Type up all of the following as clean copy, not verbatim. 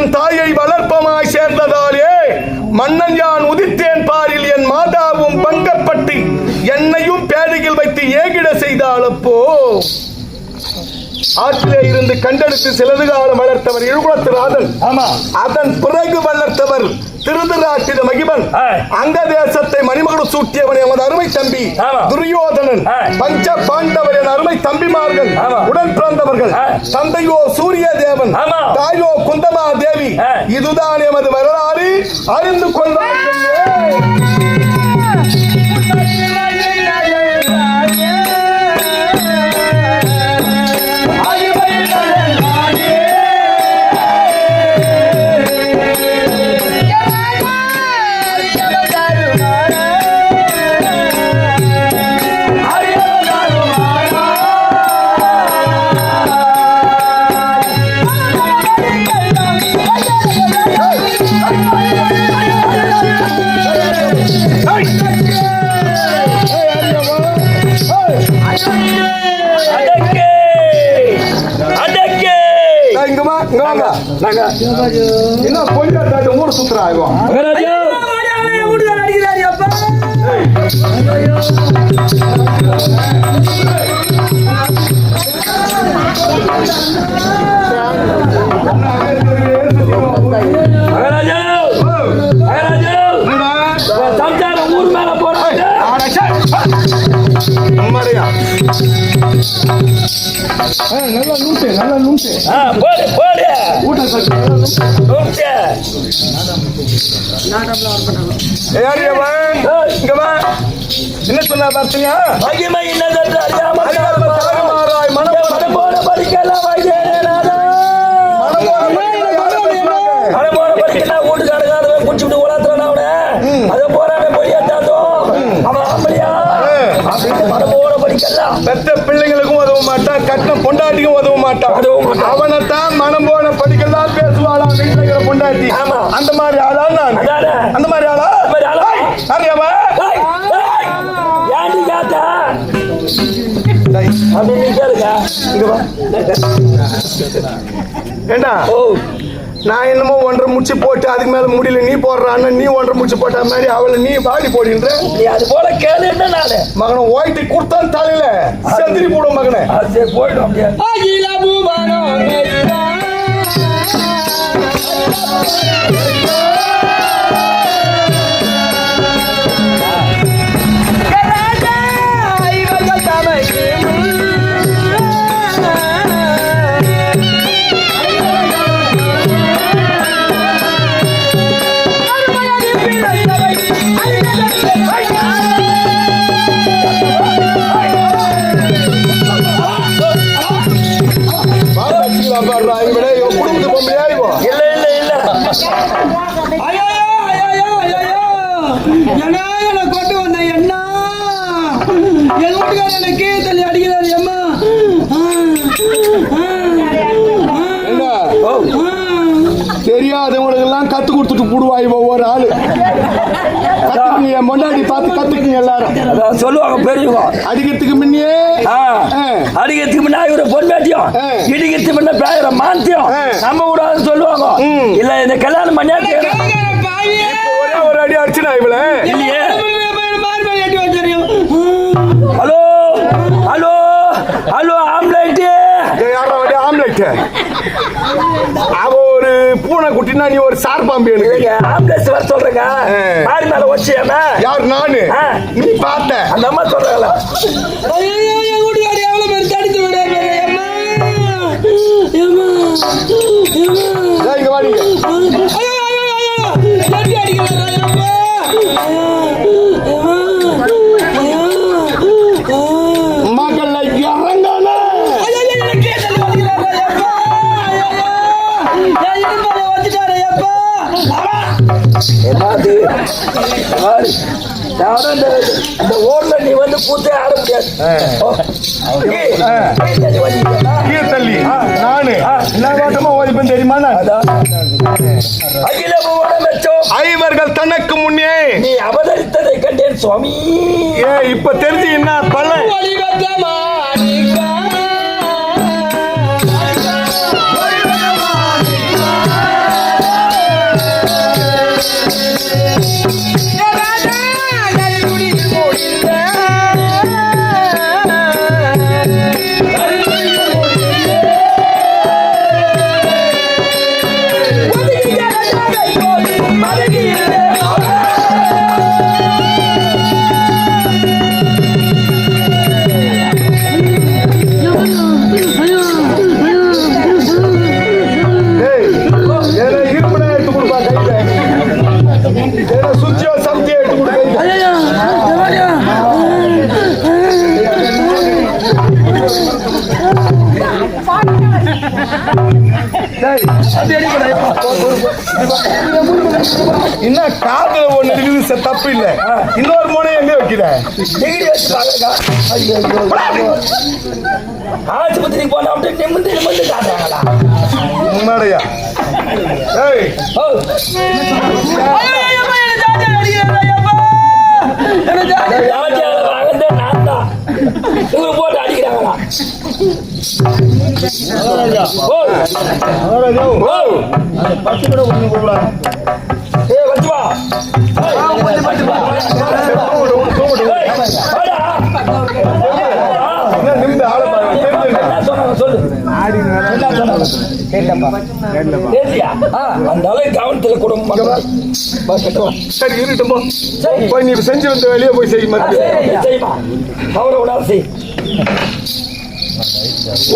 என் தாயை வளர்ப்பமாய் சேர்ந்ததாலே மன்னன் யான் உதித்தேன் பாரில் என் மாதாவும் பங்கப்பட்டு என்னையும் பேடையில் வைத்து ஏகிட செய்தாள். அப்போ ஆற்றிலே இருந்து கண்டெடுத்து சிலது காலம் வளர்த்தவர் இழுகுலத்திராதன். அதன் பிறகு வளர்த்தவர் திருதராட்டிர மகிமன். அங்க தேசத்தை மணிமகுடம் சூட்டியவன் எமது அருமை தம்பி துரியோதனன். பஞ்ச பாண்டவர் என் அருமை தம்பிமார்கள் உடன் பிறந்தவர்கள். தந்தையோ சூரிய தேவன், தாயோ குந்தமா தேவி. இதுதான் எமது வரலாறு. அறிந்து கொள்வார்கள். இன்னும் கொஞ்சம் ஊர் சுத்துறாகும். ஊர் மேல போறாங்க. நல்லா நூட்டு, நல்லா நூட்டு. போடு போடு. என்ன சொன்னா பார்த்தீங்க? மகிமை என்னதென்று அறியாமல் மனம் போல படிக்கலாம். குடிச்சுட்டு உலகத்துல அதை போறானே பொய்யாத்தாதோ அவன் அப்படியா அப்படின்னு மனமோட படிக்கலாம். பெத்த பிள்ளைங்களுக்கும் உதவ மாட்டான், கட்டின பொண்டாட்டிக்கும் உதவ மாட்டான். அவனைத்தான் மனம் போன படிக்கலாம் பேசுவாளா வீட்டுல பொண்டாட்டி. அந்த மாதிரி ஆளா நான்? அந்த மாதிரி ஆளா? அறியாமா ஏன் கேட்டா அப்படின்னு கேளுங்க. ஏண்டா நான் என்னமோ 1.5 முடிச்சு போட்டு அதுக்கு மேல முடியல நீ போடுறான்னு நீ 1.5 முடிச்சு போட்ட மாதிரி அவளை நீ பாடி போடுன்ற. நீ அது போல கேளு. என்ன நானு மகனை ஓய்ட்டு கொடுத்தான் தலையில செந்திரி போடும் மகனை. அது போயிடும். கொண்டு வந்த என்ன என் வீட்டுக்கார எனக்கு தள்ளி அடிக்கிறாரு. அம்மா தெரியாதவங்களுக்கு எல்லாம் கத்து கொடுத்துட்டு போடுவாய் ஒவ்வொரு ஆளு. என் முன்னாடி பார்த்து கத்துக்குங்க எல்லாரும் சொல்லுவாங்க. பெரியவங்க அடிக்கிறதுக்கு முன்னே அடிக்கிறதுக்கு முன்னா இவர பொன்மேட்டியும் இடிக்கிறதுக்கு முன்ன பேர மாந்தியம் நம்ம கூடாதுன்னு சொல்லுவாங்க. இல்ல இந்த கல்யாணம் பண்ணியா ஒரே ஒரு அடி அடிச்சுனா இவள இல்லையே. Hello hello hello omelette omelette அவ ஒரு பூனை குட்டினா நீ ஒரு சார் பாம்பு. ஆம்புலன்ஸ் வர சொல்றேங்க. மாடி மேல வச்சியாம யார்? நானு. நீ பார்த்த அந்த அம்மா சொல்றாங்களா? இங்க வாடிங்க. மகள் இறங்கான இந்த ஊர்ல நீ வந்து கூத்தே ஆட முடியாது. தள்ளி நானு எல்லா ஓதிப்பேன் தெரியுமா? அகில ஐவர்கள் தனக்கு முன்னே நீ அவதரித்ததை கண்டேன் சுவாமி. இப்ப தெரிஞ்சு என்ன பல இன்னும் காதுல ஒண்ணு இருக்குது தப்பு இல்ல. இன்னொரு மோனை எங்க வைக்கிற? ஆஸ்பத்திரிக்கு போனா நிமிந்து நிமிந்து காட்டுறாங்களா? உண்மையா? ஏய் போட்டு அடிக்கிறாங்களா? நிமிந்து ஆள சொல்லு அந்த அளவுக்கு கவனத்துல குடும்பம். சரி இருட்டும் போய் நீ செஞ்சு வந்த வெளியே போய் செய்யுமா? செய்யுமா அவரை விடாது செய்.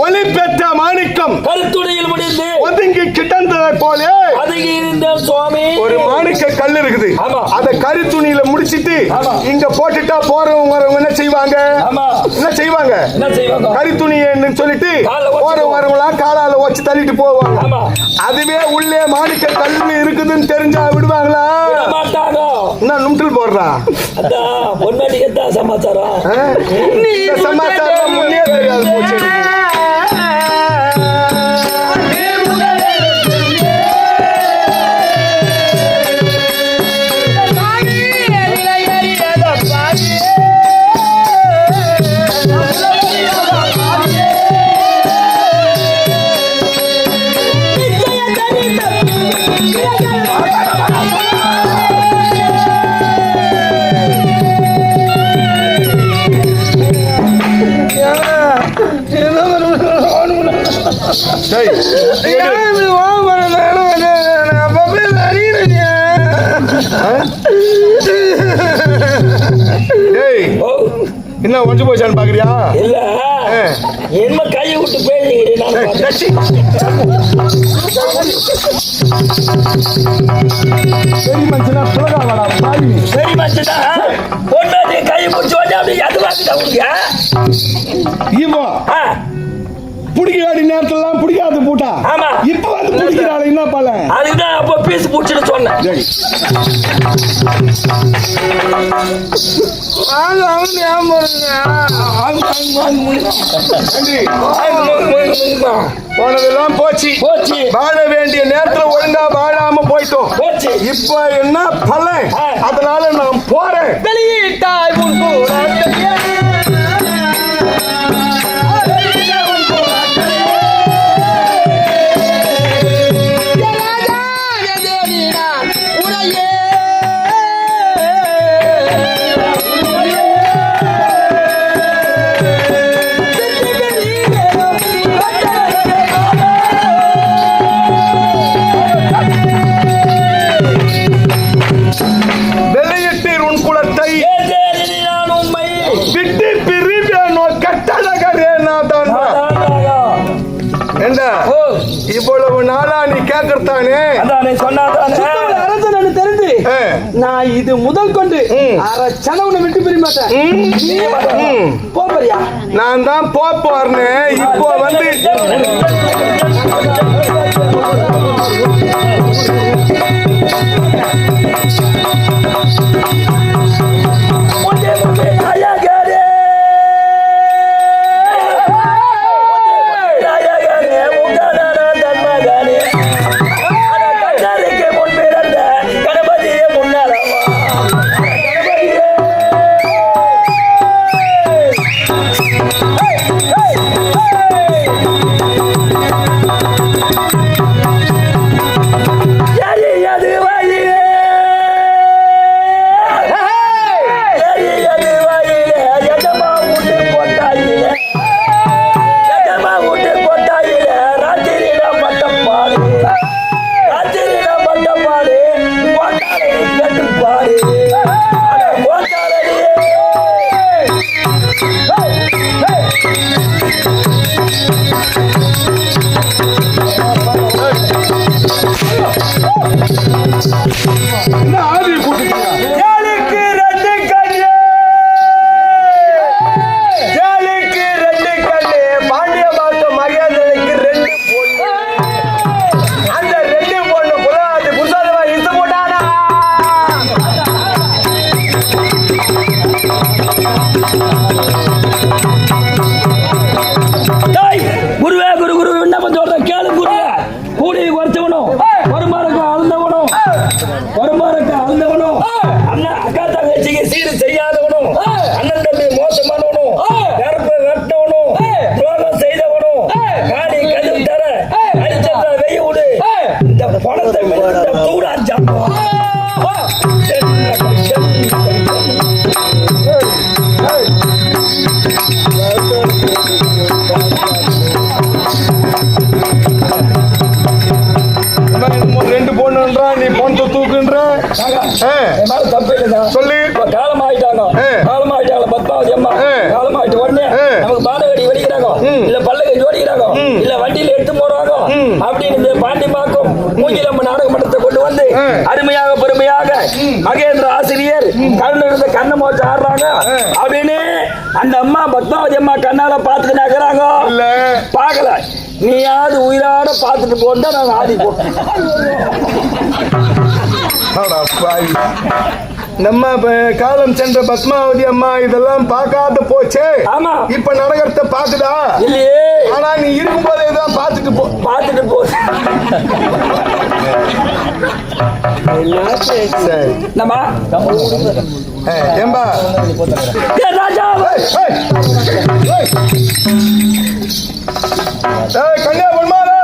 ஒளி பெற்ற மாணிக்கம் கருத்துடையில் முடிந்து ஒதுங்கி கிடந்ததை போல அதுக்கு இருந்த சுவாமி ஒரு மாணிக்க கல் இருக்குது. ஆமா. அத கருத்துணியில முடிச்சிட்டு ஆமா. இங்க போட்டுட்டா போறவங்க வரவங்க என்ன செய்வாங்க? ஆமா. என்ன செய்வாங்க? என்ன செய்வாங்க? கருத்துணின்னு சொல்லிட்டு கால்ல வச்சு போறவங்க வரவங்களா காலால வச்சு தள்ளிட்டு போவாங்க. ஆமா. அதுவே உள்ளே மாணிக்க கல் இருக்குதுன்னு தெரிஞ்சா விடுவாங்களா? விட மாட்டாங்க. என்ன நும்டில் போடுறா? அதான் பொன்னாடிக்கு தான் சமாச்சாரம். இந்த சமாச்சாரம் முன்னே தெரியாது போச்சு. என்ன ஒன்று போச்சான்னு பாக்குறியா? இல்ல என்ன கையை விட்டு பேசுகிறேன். சரி மனுஷனா புலகாவடா பாவி. சரி மச்சனா பொன்னாடி கையை பிடிச்சி வந்து அப்படி அது வாங்கிட்டா உனக்கு இப்போ புடிக்க வேண்டிய நேரத்துல பிடிக்காது பூட்டா. ஆமா. இப்ப வந்து பிடிக்கிறாள் என்ன பல? அதுதான் அப்ப பீஸ் பிடிச்சிட்டு சொன்னேன். போனதெல்லாம் போச்சு போச்சு. வாழ வேண்டிய நேரத்துல ஒழுங்கா வாழாம போயிட்டோம். போச்சு. இப்ப என்ன பலன்? அதனால நான் போறேன். வெளியிட்டாய் உன் இவ்வளவு நாளா நீ கேக்குறதானே? தெரிஞ்சு நான் இது முதல் கொண்டு செலவுன விட்டு பிரிய மாட்டேன். போறியா? நான் தான் போறேன்னு இப்போ வந்து அந்த பொறுப்பாருக்கு அழுந்தவனும் அண்ணன் அக்கா தங்கச்சிக்கு சீடு செய்யாதவனும் அண்ணன் தம்பி மோசமானவனும் கருப்பை வெட்டவனும் துரோகம் செய்தவனும் காணி கதவு தர அடிச்சத வெய்ய விடு இந்த பணத்தை தூடாச்சா ரெண்டு பொண்ணுன்றா நீ பொண்ணு தூக்குன்ற தப்பு இல்லைதான் சொல்லி காலம் ஆயிட்டாங்க பத்மாவதி அம்மா காலம் ஆயிட்டு உடனே நமக்கு பாடகடி வெடிக்கிறாங்க இல்ல பல்லகை ஜோடிக்கிறாங்க இல்ல வண்டியில எடுத்து போறாங்க அப்படின்னு பாண்டி மாக்கும் மூங்கிலம்ம நாடக மன்றத்தை கொண்டு வந்து அருமையாக பெருமையாக மகேந்திர ஆசிரியர் கண்ணு கண்ணை மோச்சு ஆடுறாங்க அப்படின்னு அந்த அம்மா பத்மாவதி அம்மா கண்ணால பாத்துட்டு நகராங்க பாக்கல நீயாவது உயிராட பாத்துட்டு போட்டா நாங்க ஆதி போட்டோம். நம்ம காலம் சென்ற பத்மாவதி அம்மா இதெல்லாம் பார்க்காத போச்சே. ஆமா இப்ப நடக்கிறத பாக்குதா இல்லையே. ஆனா நீ இருக்கும் போதே தான் பாத்துட்டு போ சரி நம்ம ஏம்பா ராஜா கன்யா பொன்மாரா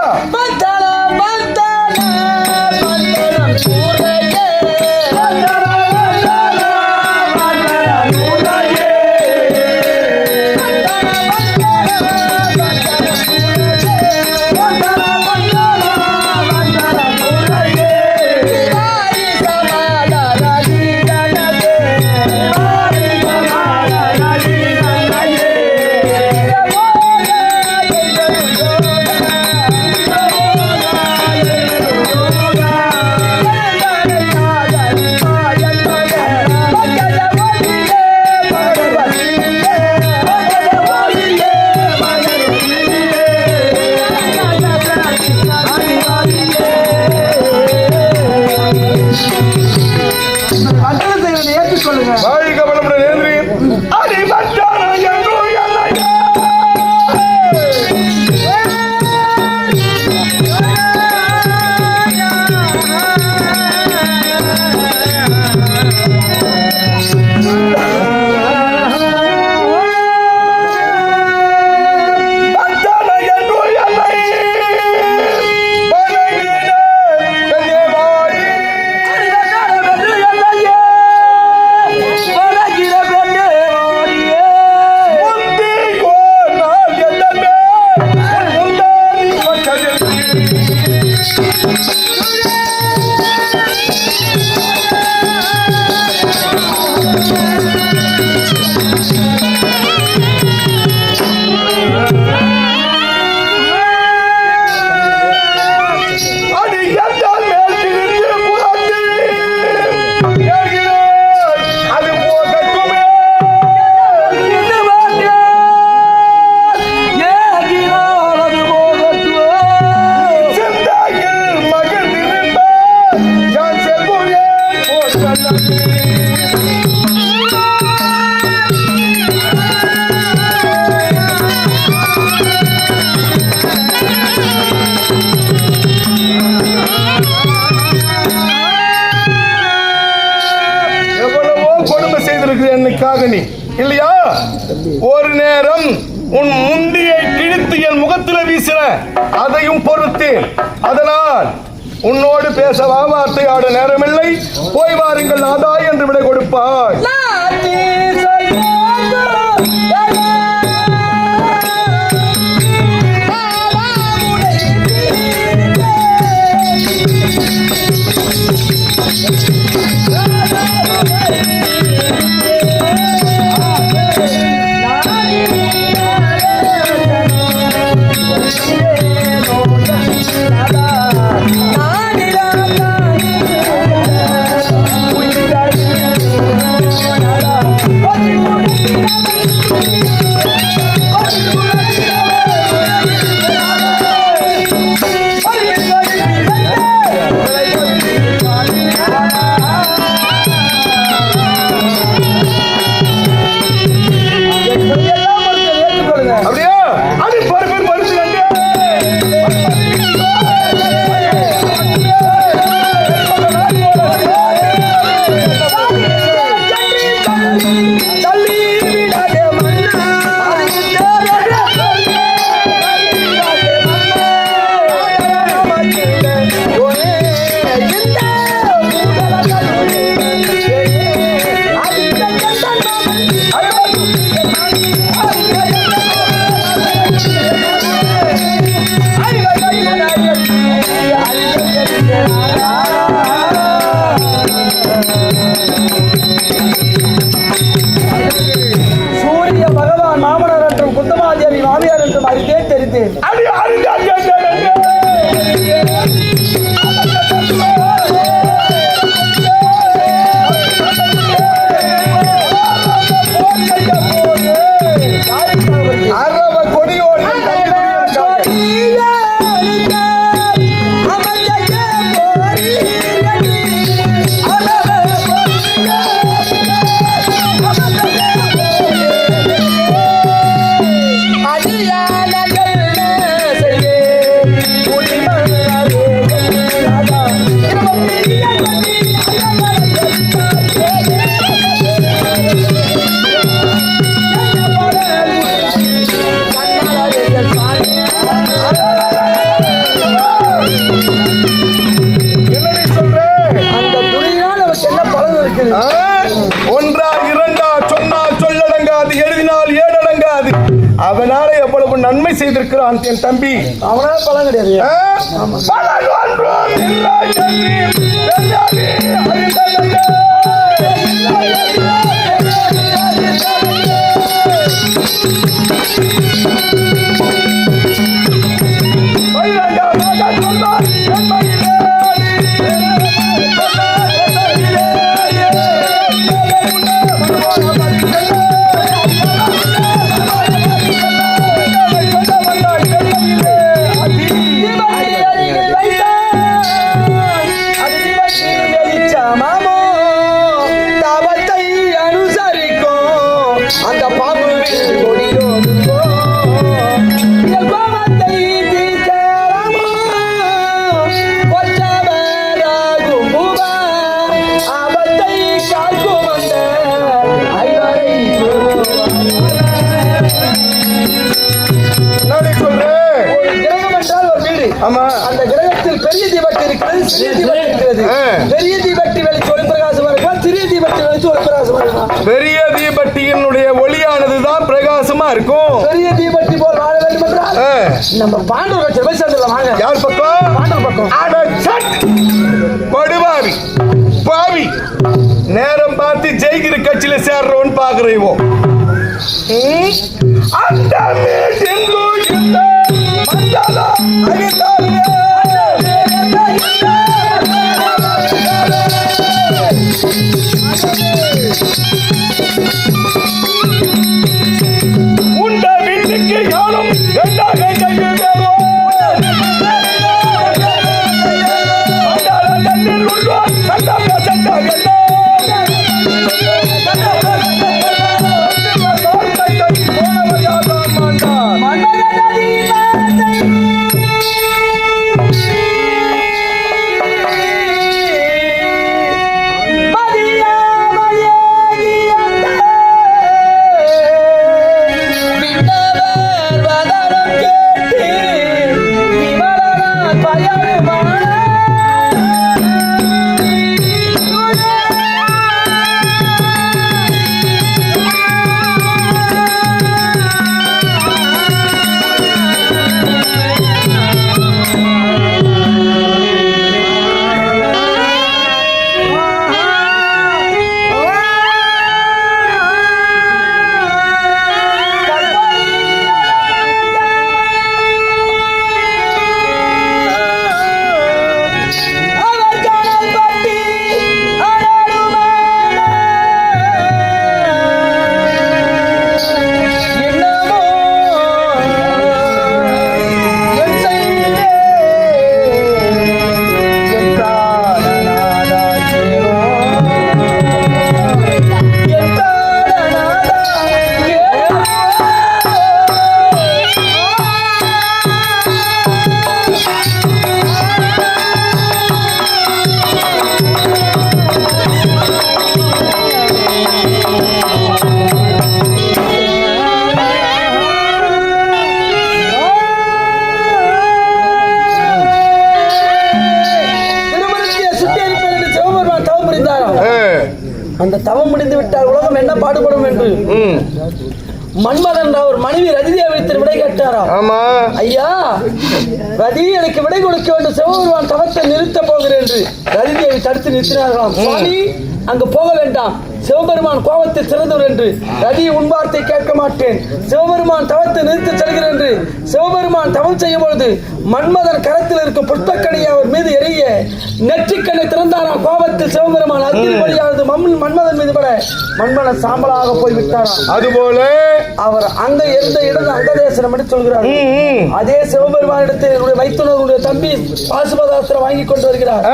இல்லையா? ஒரு நேரம் உன் முண்டியை கிழித்து என் முகத்தில் வீசின அதையும் பொறுத்தேன். அதனால் உன்னோடு பேச வார்த்தையாட நேரமில்லை. போய் வாருங்கள் நாதா என்று விடை கொடுப்பாய். சூரிய பகவான் மாமனார் என்றும் குந்தமாதேவி மாமியார் என்றும் அறிந்தே தெரிந்தேன். ஒன்றா இரண்டா சொன்னால் சொல்லடங்காது, எழுதினால் ஏடடங்காது. அவனால எவ்வளவு நன்மை செய்திருக்கிறான் என் தம்பி. அவனால பலன் கிடையாது. பலன் ஒன்றும் இல்லை அந்த கிரகத்தில் பெரிய தீபட்டி இருக்கிறது, சிறிய தீபட்டி இருக்கிறது. பெரிய தீபட்டி வெளிச்சு ஒளி பிரகாசமா இருக்கலாம், சிறிய தீபட்டி வெளிச்சு ஒளி பிரகாசமா இருக்கலாம். பெரிய தீபட்டியினுடைய ஒளியானதுதான் பிரகாசமா இருக்கும். பெரிய தீபட்டி போல் வாழ வேண்டும் என்றால் நம்ம பாண்டவர் கட்சி போய் சேர்ந்துடலாம். வாங்க. யார் பக்கம்? பாண்டவர் பக்கம். படுவாவி பாவி நேரம் பார்த்து ஜெயிக்கிற கட்சியில சேர்றோன்னு பாக்குறோம். அந்த உண்ட வீட்டுக்கு யாரும் அந்த தவம் முடிந்து விட்டால் உலகம் என்ன பாடுபடும் என்று மன்மதன் அவர் மனைவி ரதிதேவி விடை கேட்டாராம். ஆமா ஐயா, ரதி எனக்கு விடை கொடுக்க வேண்டும், சிவபெருமான் தவத்தை நிறுத்த போகிறேன் என்று ரதிதேவி தடுத்து நிறுத்தினார்களாம். சுவாமி, அங்கு போக வேண்டாம், சிவபெருமான் கோபத்தை திறந்தவர் என்று. ரதி உன் வார்த்தை கேட்க மாட்டேன், சிவபெருமான் தவத்தை நிறுத்த செல்கிறேன் என்று சிவபெருமான் தவம் செய்யும் பொழுது மன்மதன் கரத்தில் இருக்கும் புஷ்பக்கணியை அவர் மீது எரிய நெற்றிக்கண்ணை திறந்தாராம். கோபத்தில் சிவபெருமான் அருகில் வழியானது மன்மதன் மீது பட மன்மதன் சாம்பலாக போய்விட்டாராம். அதுபோல அவர் அங்க இருந்த இடம் அங்கதேசனம் என்று சொல்கிறார். அதே சிவபெருமான் இடத்தில் வைத்துணர்வுடைய தம்பி பாசுபதாஸ்திரம் வாங்கி கொண்டு வருகிறார்.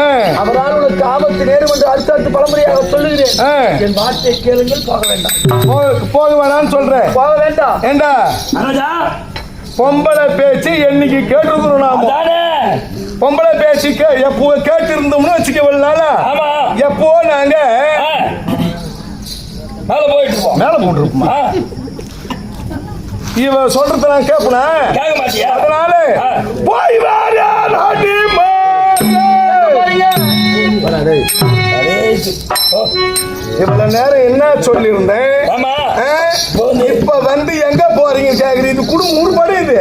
அவரால் உனக்கு ஆபத்து நேரும் என்று அடுத்தடுத்து பலமுறையாக சொல்லுகிறேன், என் வார்த்தை கேளுங்கள். போக வேண்டாம், போக வேணாம்னு சொல்றேன். போக வேண்டாம் ஏண்டா பொம்பளை பேச்சு என்னைக்கு கேட்டுருக்கிறோம் நாம. பொம்பளை பேச்சு எப்போ கேட்டு இருந்தோம்னு வச்சுக்கவனால எப்போ நாங்க மேல போட்டுருப்போமா? இவ சொல்றத நான் கேட்பனா? கேட்க மாட்டியா? அதனால போய் வாரியா நாட்டி இவ்வளவு நேரம் என்ன சொல்லியிருந்தேன்? இப்ப வந்து எங்க போறீங்க கேக்குறீங்க. இது குடும்பம் உருப்படாது,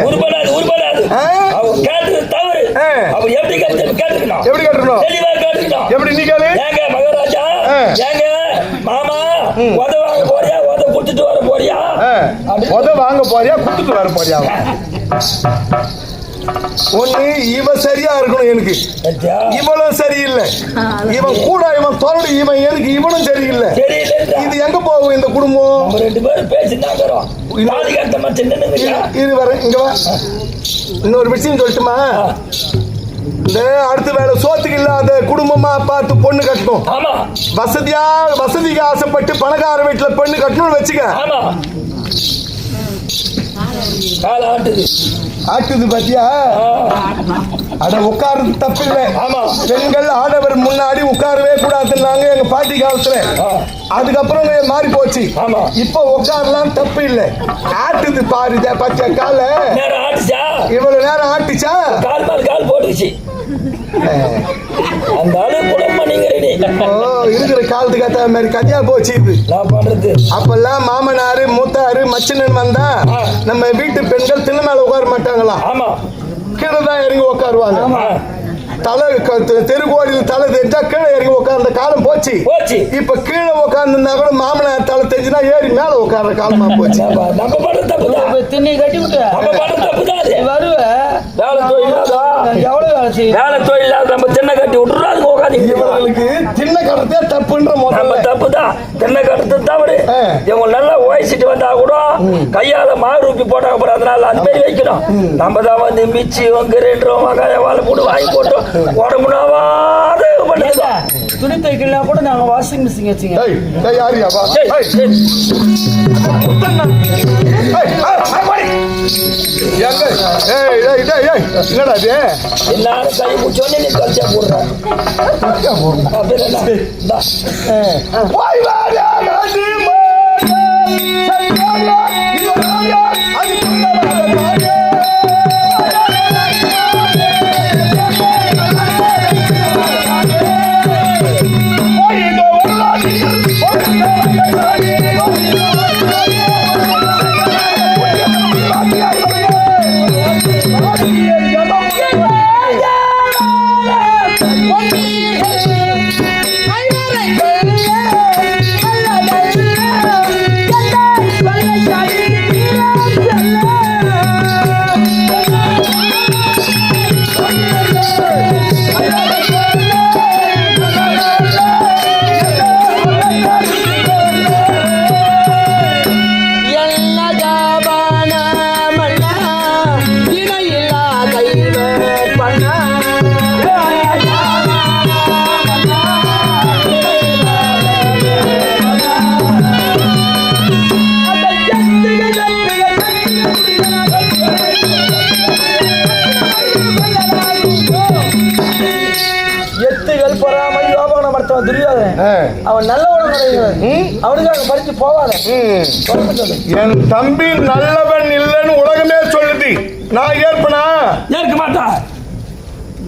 எப்படி கேட்டுக்கணும்? எப்படி நீ கேளு. மகாராஜா, மாமா உதவாங்க போறியா, உத குடுத்துட்டு வர போறியா? உத வாங்க போறியா, குடுத்துட்டு வர போறியா? ஒண்ணு இவ சரியா இருக்கணும், எனக்கு இவளும் சரியில்லை. இவன் கூட இவன் தோல்வி, இவன் எனக்கு இவனும் சரியில்லை. இது எங்க போகும் இந்த குடும்பம்? 2 பேரும் பேசிதான் இது வர இங்க வா. இன்னொரு விஷயம் சொல்லட்டுமா? இந்த அடுத்த வேலை சோத்துக்கு இல்லாத குடும்பமா பார்த்து பொண்ணு கட்டணும். வசதிக்கு ஆசைப்பட்டு பணக்கார வீட்டுல பொண்ணு கட்டணும்னு வச்சுக்க. ஆட்டுது பாத்தியா? அட உட்கார்றது தப்பு இல்லை. பெண்கள் ஆடவர் முன்னாடி உட்காரவே கூடாதுன்னாங்க எங்க பாட்டி காலத்துல. அதுக்கப்புறம் மாறி போச்சு. இப்ப உட்காரலாம் தப்பு இல்லை. ஆட்டுது பாரு பாத்தியா? கால இவ்வளவு நேரம் ஆட்டுச்சா? கால் போட்டுச்சு. இருக்கிற காலத்துக்கு ஏத்த மாதிரி கதையா போச்சு இது. அப்பெல்லாம் மாமனாரு மூத்தாரு மச்சினன் வந்தா நம்ம வீட்டு பெண்கள் திண்ண மேல உட்கார மாட்டாங்களா? கீழதான் இறங்கி உட்காருவாங்க. தலை தெருக்கோடியில் தலை தெரிஞ்சா கீழே இறங்கி உட்கார்ந்த காலம் போச்சு. இப்ப கீழே உட்கார்ந்துருந்தா கூட மாமனார் தலை தெரிஞ்சுனா ஏறி மேல உட்கார்ற காலமா போச்சு. திண்ணை கட்டி விட்டு வருவ எவ்வளவு வேலை செய்யும்? வேலை தொழில் நம்ம திண்ணை கட்டி விட்டுறோம். இவங்களுக்கு திண்ணை கட்டுறதே தப்புன்ற நம்ம தப்பு தான். திண்ணை கட்டுறது தவறு. இவங்க நல்லா ஓய்ச்சிட்டு வந்தா கூட கையால மாறுப்பி போட்டாங்க போற, அதனால அந்த மாதிரி வைக்கணும். நம்ம தான் வந்து மிச்சி கிரைண்டரும் வெங்காயம் வாழை போட்டு வாங்கி போட்டோம். உடம்புனாவாத துணி தைக்கலாம் கூட நாங்க வாஷிங் மிஷின் வச்சுங்க. எல்லாரும் கை முடிச்சோடனே நீ கல்ச்சா போடுற. அவன் நல்லவன் அவனுக்காக படிச்சு போவாத. என் தம்பி நல்லவன் இல்லைன்னு உலகமே சொல்லுது. நான் ஏற்பனா? ஏற்க மாட்டா.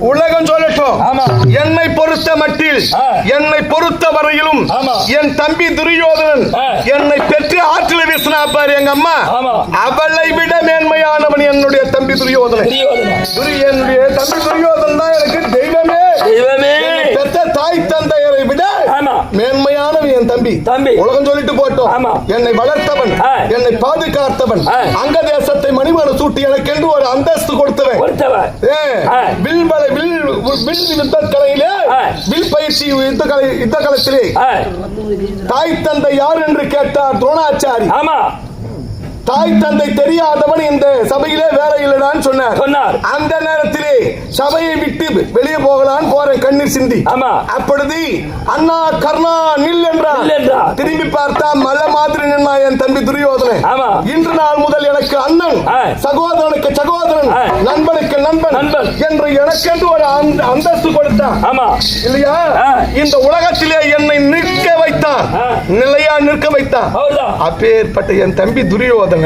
உலகம் சொல்லட்டும். ஆமா. என்னை பொறுத்த மட்டில், என்னை பொறுத்த வரையிலும் என் தம்பி துரியோதனன் என்னை பெற்று ஆற்றில் வீசினா பாரு எங்க அம்மா, அவளை விட மேன்மையானவன் என்னுடைய தம்பி துரியோதனன். என்னுடைய தம்பி துரியோதனன் தான் எனக்கு தெய்வமே. தெய்வமே பெற்ற தாய் தந்தையரை விட மேன்மையானவன் என் தம்பி. உலகம் சொல்லிட்டு போட்டோம். என்னை வளர்த்தவன், என்னை பாதுகாத்தவன், அங்க தேசத்தை மணிமணி சூட்டி எனக்கு என்று ஒரு அந்தஸ்து கொடுத்தவன். யுத்தக்கலையிலே வில் பயிற்சி யுத்த களத்திலே தாய் தந்தை யார் என்று கேட்டார் துரோணாச்சாரி. தாய் தந்தை தெரியாதவன் இந்த சபையிலே வேற இல்லடான்னு சொன்னார். அந்த நேரத்திலே சபையை விட்டு வெளியே போகலான்னு போறேன் கண்ணீர் சிந்தி. அப்பொழுது அண்ணா கர்ணா நில் என்றான். திரும்பி பார்த்தா மலை மாதிரி நின்னா என் தம்பி துரியோதனன். இன்று நாள் முதல் எனக்கு அண்ணன், சகோதரனுக்கு சகோதரன், நண்பனுக்கு நண்பன் என்று எனக்கென்று ஒரு அந்தஸ்து கொடுத்தான் இல்லையா? இந்த உலகத்திலே என்னை நிற்க வைத்தான், நிலையா நிற்க வைத்தான். அப்பேற்பட்ட என் தம்பி துரியோதனன்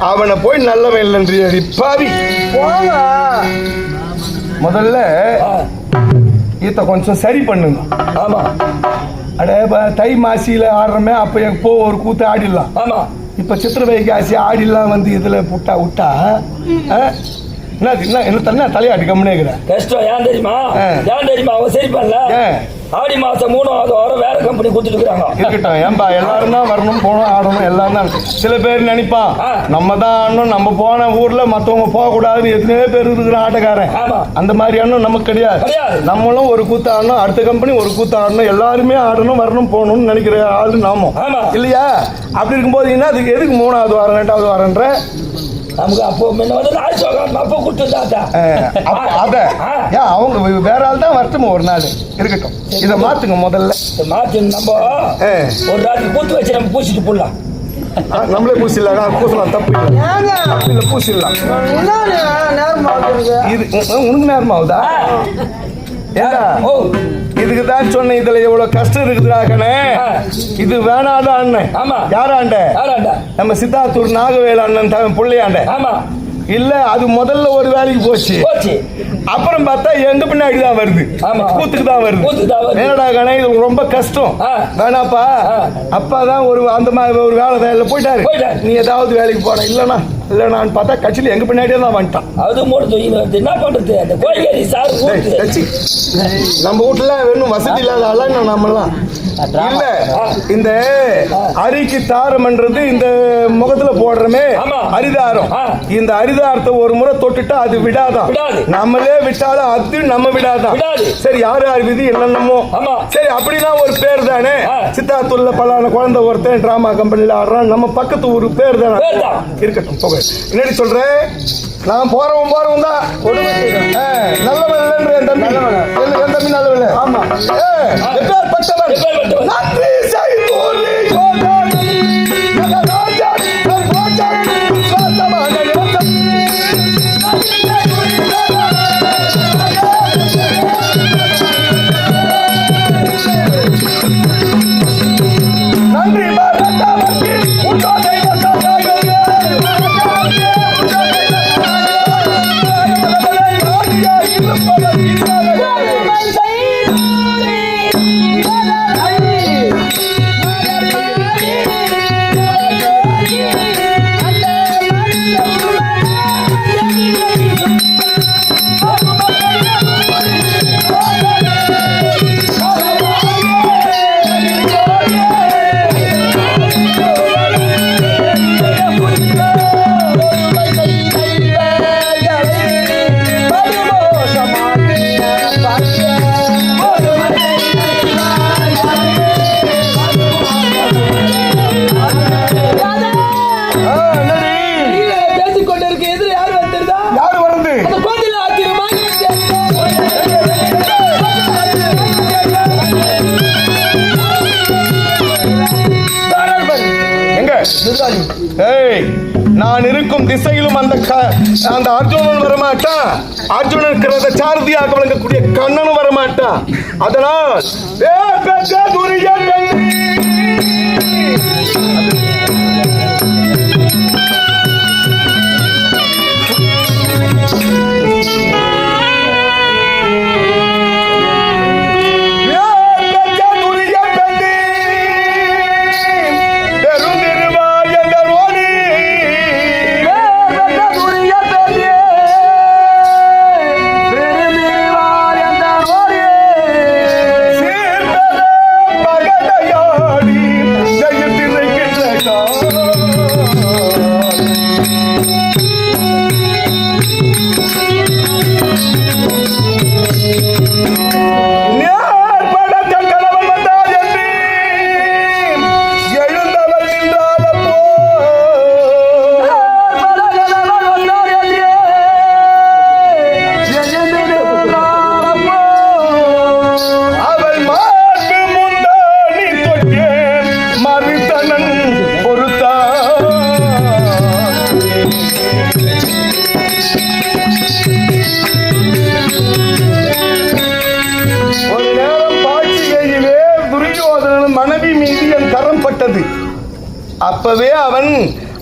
அவனை போய் நல்லவன் இல்லைன்றி பாவி. முதல்ல இத கொஞ்சம் சரி பண்ணுங்க. தை மாசியில ஆடுறமே அப்ப எப்போ ஒரு கூத்து ஆடிடலாம். இப்ப சித்திர வைகாசி ஆடிலாம் வந்து இதுல புட்டா விட்டா என்ன தண்ணா தலையாட்டி கம்முனே கஷ்டம். ஏன் தெரியுமா? அவன் சரி பண்ணல. ஆடி மாசம் 3வது வாரம் வேற கம்பெனி கொடுத்துட்டு இருக்காங்க. இருக்கட்டும், ஏன்பா எல்லாரும் தான் வரணும், போகணும், ஆடணும், எல்லாம் தான். சில பேர் நினைப்பான் நம்ம தான் ஆடணும், நம்ம போன ஊர்ல மத்தவங்க போக கூடாதுன்னு எத்தனையோ பேர் இருக்கிற ஆட்டக்காரன். அந்த மாதிரி ஆடணும் நமக்கு கிடையாது. நம்மளும் ஒரு கூத்து ஆடணும், அடுத்த கம்பெனி ஒரு கூத்து ஆடணும், எல்லாருமே ஆடணும், வரணும், போகணும்னு நினைக்கிற ஆளு நாமும் இல்லையா? அப்படி இருக்கும்போது என்ன அதுக்கு எதுக்கு 3வது வாரம் 2வது வாரம்ன்ற நமக்கு அப்போ அப்போ கொடுத்துருந்தா அவங்க வேற ஆள் தான் வரட்டும் ஒரு நாள் இருக்கட்டும். இதை மாத்துங்க முதல்ல. மாத்து நம்ம ஒரு நாளைக்கு கூத்து வச்சு நம்ம பூசிட்டு போடலாம். நம்மளே பூசிடலாம், பூசலாம், தப்பு இல்லை, பூசிடலாம். இது உனக்கு நேரமாவுதா? இதுக்குதான் சொன்ன இதுல எவ்வளவு கஷ்டம் இருக்குதுடாக்கனே. இது வேணாத அண்ணன். யாராண்ட? நம்ம சித்தாத்தூர் நாகவேல் அண்ணன் பிள்ளையாண்ட. இல்ல அது முதல்ல ஒரு வேலைக்கு போச்சு, அப்புறம் பார்த்தா எங்க பின்னாடி தான் வருது, கூத்துக்கு தான் வருது. என்னடா கணே இது ரொம்ப கஷ்டம், வேணாப்பா. அப்பாதான் ஒரு அந்த மாதிரி ஒரு வேலை போயிட்டாரு, நீ ஏதாவது வேலைக்கு போன. இல்லைன்னு பார்த்தா கட்சியில் எங்க பின்னாடியே தான் வந்துட்டான். அது என்ன பண்றது? அந்த கோயிலை சார் நம்ம வீட்டுல வேணும் வசதி இல்லாத ஆளா நம்மலாம் இல்ல. இந்த அரிக்கு தாரம்ன்றது இந்த முகத்துல போடுறமே அரிதாரம். இந்த அரிதாரத்தை ஒரு முறை தொட்டுட்டா அது விடாதான், நம்மளே விட்டாலும் அது நம்ம விடாதான். சரி, யாரு யார் விதி என்னென்னமோ. சரி, அப்படின்னா ஒரு பேர் தானே. சித்தாத்தூர்ல பலான குழந்தை ஒருத்தன் டிராமா கம்பெனில ஆடுறான், நம்ம பக்கத்து ஊரு பேர் தானே. இருக்கட்டும், போக என்னடி சொல்றேன், நான் போறவன் தான் நல்லவன் இல்லைன்ற என் தம்பி. என் தம்பி நல்லவன். ஆமா, நன்றி நான் இருக்கும் திசையிலும் அந்த அர்ஜுனன் வரமாட்டான். அர்ஜுனன் சாரதியாக வழங்கக்கூடிய கண்ணனும் வரமாட்டான். அதனால் மனைவி மீது என் கரம் பட்டது. அப்பவே அவன்,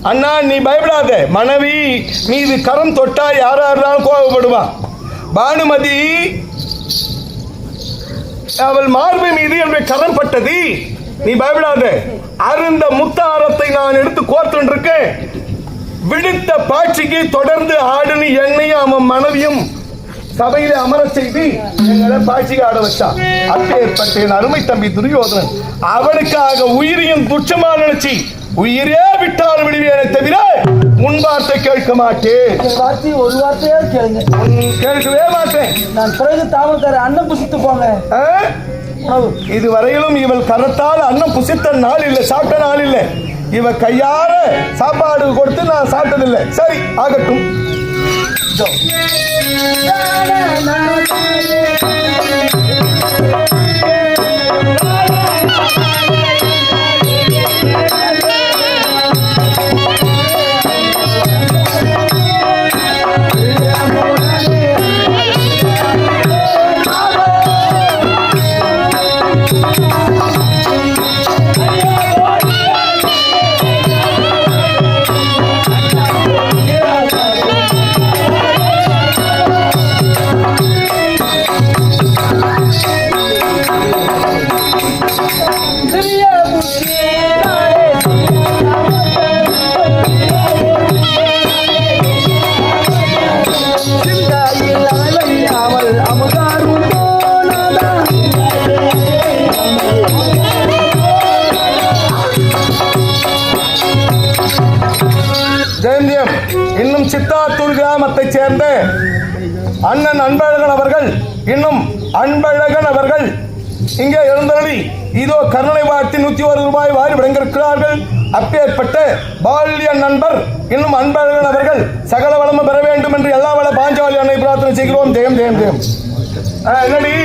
அண்ணா நீ பயப்படாத, மனைவி மீது கரம் தொட்டா யாராலும் கோபப்படுவான். பானுமதி அவள் மார்பு மீது என்னுடைய கரம் பட்டது, நீ பயப்படாத. அருந்த முத்தாரத்தை நான் எடுத்து கோர்த்துட்டு இருக்கேன். விடுத்த பாட்சிக்கு தொடர்ந்து ஆடுன்னு என்னையும் அவன் மனைவியும் சபையில அமர செய்து எங்களை பாட்சிக்கு ஆட வச்சான். அப்பேற்பட்ட என் அருமை தம்பி துரியோதனன் அவனுக்காக உயிரையும் துச்சமா நினைச்சு உயிரே விட்டால் விடுவேனே தவிர உன் வார்த்தை கேட்க மாட்டேன். ஒரு வார்த்தையா கேளுங்க. கேட்கவே மாட்டேன். நான் பிறகு தாமதர் அன்னம் புசித்து போங்க. இதுவரையிலும் இவள் கரத்தால் அன்னம் புசித்த நாள் இல்லை, சாப்பிட்ட நாள் இல்லை. இவ கையார சாப்பாடு கொடுத்து நான் சாப்பிட்டதில்லை. சரி ஆகட்டும். ஜெயந்தியம் இன்னும் சித்தாத்தூர் கிராமத்தை சேர்ந்த அண்ணன் அன்பழகன் அவர்கள், இன்னும் அன்பழகன் அவர்கள் இங்கே எழுந்தருளி இதோ கருணை வார்த்தை 101 ரூபாய் வாரி வழங்கியிருக்கிறார்கள். அப்பேற்பட்ட பால்ய நண்பர் இன்னும் அன்பழகன் அவர்கள் சகல வளமும் பெற வேண்டும் என்று எல்லா வள பாஞ்சாலி அன்னை பிரார்த்தனை செய்கிறோம். ஜெயம் ஜெயம் ஜெயம். என்னடி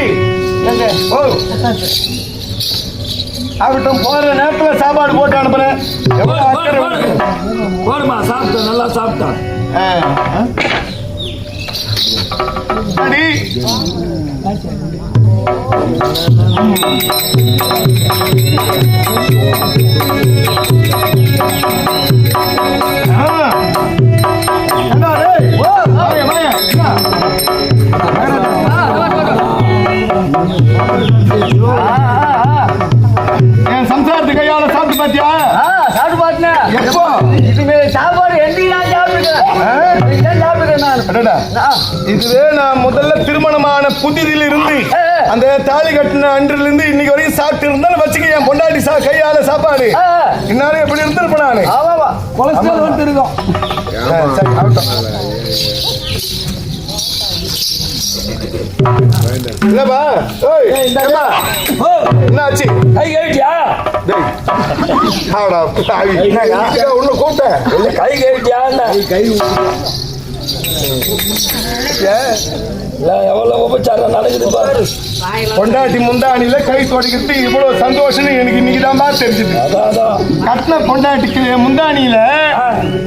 ஆகட்டும், போற நேரத்தில் சாப்பாடு போட்டு அனுப்புறேன். போடுமா, சாப்பிட்டேன், நல்லா சாப்பிட்டான். என் சம்சாரத்து கையால சாப்பிட்டு பாத்தியா? சாப்பிட்டு பார்த்தேன். எப்போ? இதுமே சாப்பாடு என்னைக்கு நான் இதுவே நான் முதல்ல திருமணமான புதிதில் இருந்து அந்த தாலி கட்டின அன்றிலிருந்து இன்னைக்கு வரைக்கும் சாப்பிட்டு இருந்தாலும் வச்சுக்க, என் பொண்டாட்டி கையால சாப்பாடு இன்னாலும் எப்படி இருந்திருப்பேன் நானு. கொலஸ்ட்ரால் வந்து இருக்கும். இல்லப்பா என்னாச்சு? கை கழிட்டியா? ஒண்ணு கூப்பிட்டேன். கை கழிட்டியா? எவ்வளவு உபச்சாரம் நடக்குது பாரு. பொண்டாட்டி முந்தானில கை தொடக்கிட்டு இவ்வளவு சந்தோஷம் எனக்கு இன்னைக்குதான் தெரிஞ்சது. கட்டின பொண்டாட்டிக்கு முந்தானியில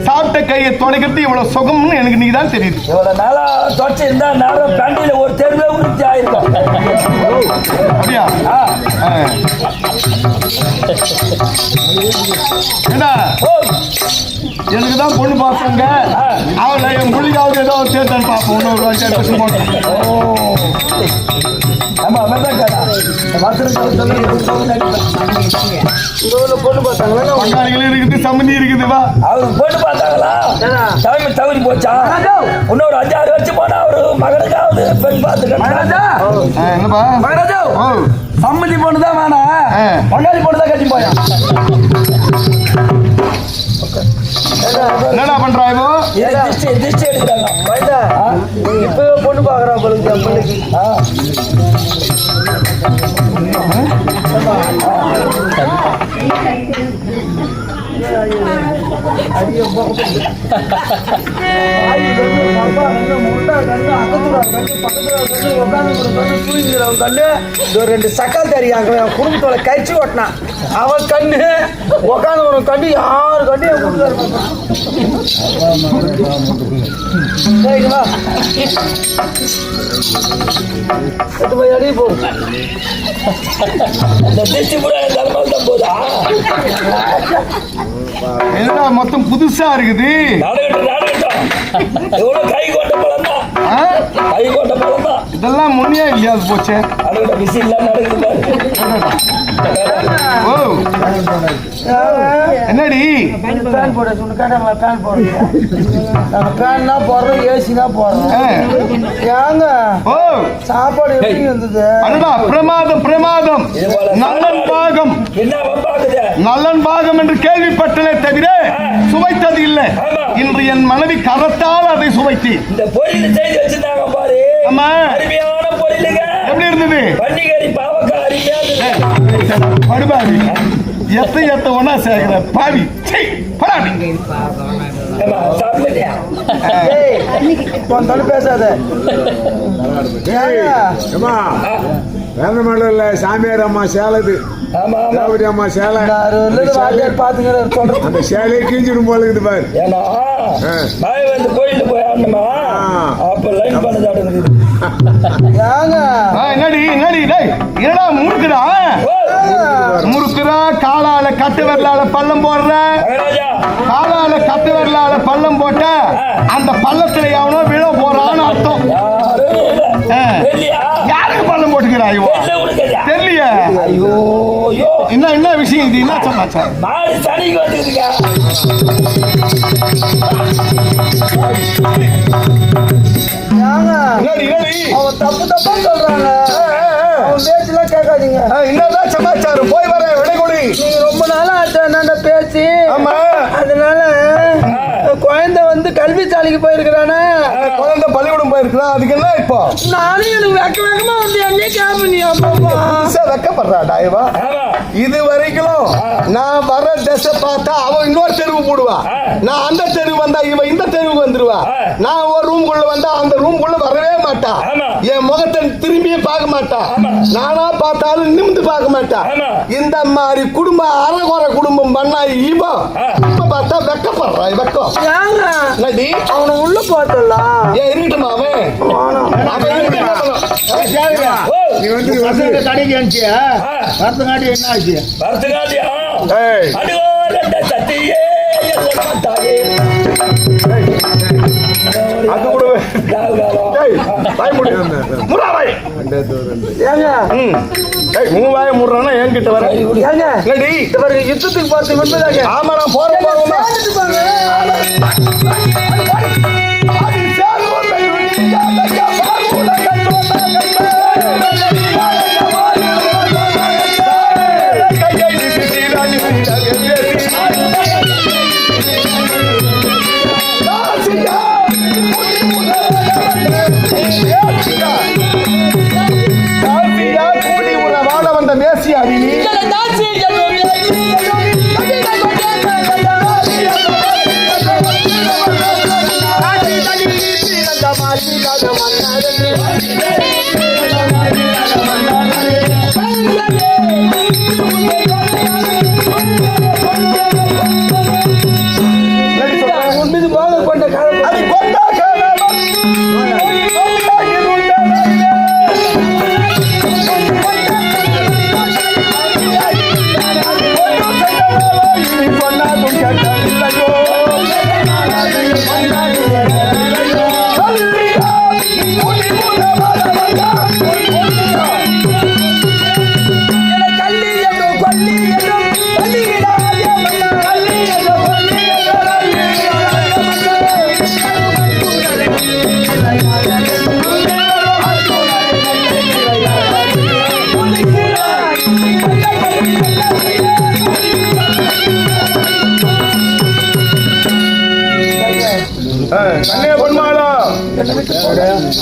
சாப்பிட்ட கையை தொடக்கிறது இவ்வளவு சுகம்னு எனக்கு இன்னைக்கு தான் தெரியுது. இவ்வளவு நாளா தொடச்சு இருந்தா நேரம் பேண்டியில ஒரு தெருவே உறுதி ஆயிருக்கும். அப்படியா? ஏண்டா எனக்குதான் பொண்ணு பார்ப்பாங்க, அவளை என் புள்ளிக்காவது ஏதோ சேர்த்தான்னு பார்ப்போம். பொண்ணு பார்த்தாங்களா? பங்காளிகளும் இருக்குது, சம்மந்தி இருக்குதுவா. அவரு பொண்ணு பார்த்தாங்களா? தலைமை தவறி போச்சா? இன்னொரு 5-6 வச்சு போனா அவரு மகனுக்காவது பெண் பார்த்துக்க. என்னப்பா மகராஜா, சம்மந்தி பொண்ணு தான் வேணாம், பங்காளி பொண்ணு தான் கட்டி போயா. என்னடா பண்றாங்க? திருஷ்டி எடுக்கிறாங்க. இப்பவே பொண்ணு பாக்குறான் பொழுது பிள்ளைக்கு. ரெண்டு சக்கால் தெரியாங்க குடும்பத்தோட கழிச்சு ஓட்டினான். அவன் கண்ணு உக்காந்து ஒரு கண்ணு யாரு கண்ணு சரிங்களா? போய் அடி போகும். இந்த திருச்சி கூட தலைமையில் தான் போதா என்னடா மொத்தம் புதுசா இருக்குது. நடக்கட்டும் எவ்வளவு கை கொண்ட பழம் தான் கை கொண்ட பழம் தான் இதெல்லாம் முன்னே இல்லையா போச்சு. நடக்கட்டும் விசி இல்லாம நடக்குது ஓ என்னடி பேன் போட சொன்ன கேட்டாங்களா? பேன் போடுறோம், பேன் தான் போடுறோம், ஏசி தான் போடுறோம். ஏங்க ஓ சாப்பாடு எப்படி இருந்தது? அடடா பிரமாதம் பிரமாதம். நல்லன் பாகம் என்ன பாக்குது நல்லன் பாகம் என்று கேள்விப்பட்டனே தவிர சுவைத்தது இல்லை. இன்று என் மனைவி கரத்தால் அதை சுவைத்தி இந்த பொரியல் செய்து வச்சிருந்தாங்க பாரு. ஆமா அருமையான பொரியலுங்க. எப்படி இருந்தது? பன்னிக்கறி பாவக்காய் அருமையா படுபாவி எத்த ஒன்னா சேர்க்கிற பாவி பேசாத. வேந்தமல்ல சாமியார் அம்மா சேலது அம்மா சேலை பாத்துங்க அந்த சேலையை கிழிஞ்சிடும் போல இருக்குது பாரு. ஏன்னா வந்து கோயிலுக்கு போய் ஆடணுமா அப்ப லைன் பண்ணது என்னடி என்னடி என்னடா முறுக்குறா முறுக்குறா காலால கட்டு வரலால பள்ளம் போடுற. காலால கட்டு வரலால பள்ளம் போட்ட அந்த பள்ளத்துல எவனோ விழ போறான்னு அர்த்தம். யாருக்கு பள்ளம் போட்டுக்கிறா தெரியலையே. என்ன விஷயம் இது? என்ன சமாச்சாரம்? சனிக்கு வந்துருக்க அவன் தப்பு தப்பா சொல்றாங்க. அவன் பேச்சுலாம் கேட்காதீங்க. என்னதான் சமாச்சாரம்? போய் வர விடை கொடு. நீங்க ரொம்ப நாளா ஆச்சா பேசி. ஆமா அதனால குழந்தை வந்து கல்வி சாலைக்கு போயிருக்கிறானே. குழந்தை பள்ளிக்கூடம் போயிருக்கிறான். அதுக்கு என்ன இப்போ? நானும் எனக்கு வெக்க வெக்கமா வந்து என்னையே கேப்பி வெக்கப்படுறாடா இவா. இது வரைக்கும் நான் வர திசை பார்த்தா அவன் இன்னொரு தெருவு போடுவா. நான் அந்த தெருவு வந்தா இவன் இந்த தெருவுக்கு வந்துருவா. நான் ஒரு ரூம்குள்ள வந்தா அந்த ரூம்குள்ள வரவே மாட்டா. என் முகத்தை திரும்பியே பார்க்க மாட்டா. நானா பார்த்தாலும் நிமிந்து பார்க்க மாட்டா. இந்த மாதிரி குடும்பம் அறகுறை குடும்பம் பண்ணா இவன் பார்த்தா வெக்கப்படுறா. வெக்கம் அவனை உள்ள போட்டலாம். ஏன் இருக்கட்டுமா அவன்? நீ வந்து கடைக்கு அனுப்பிச்சியா? வரத்துக்காட்டி என்ன ஆச்சு? வரத்துக்காட்டியா அது கூட மூவாயிரம் முடுறானா என்கிட்ட வர யுத்தத்துக்கு பார்த்து ஆமா நான் போறேன்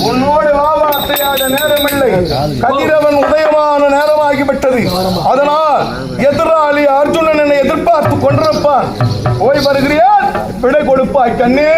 உன்னோடு வாவாத்தையாட நேரமில்லை. கதிரவன் உதயமான நேரமாகிவிட்டது. அதனால் எதிராளி அர்ஜுனன் என்னை எதிர்பார்த்து கொண்டிருப்பான். போய் வருகிறியா? விடை கொடுப்பாய் கண்ணே.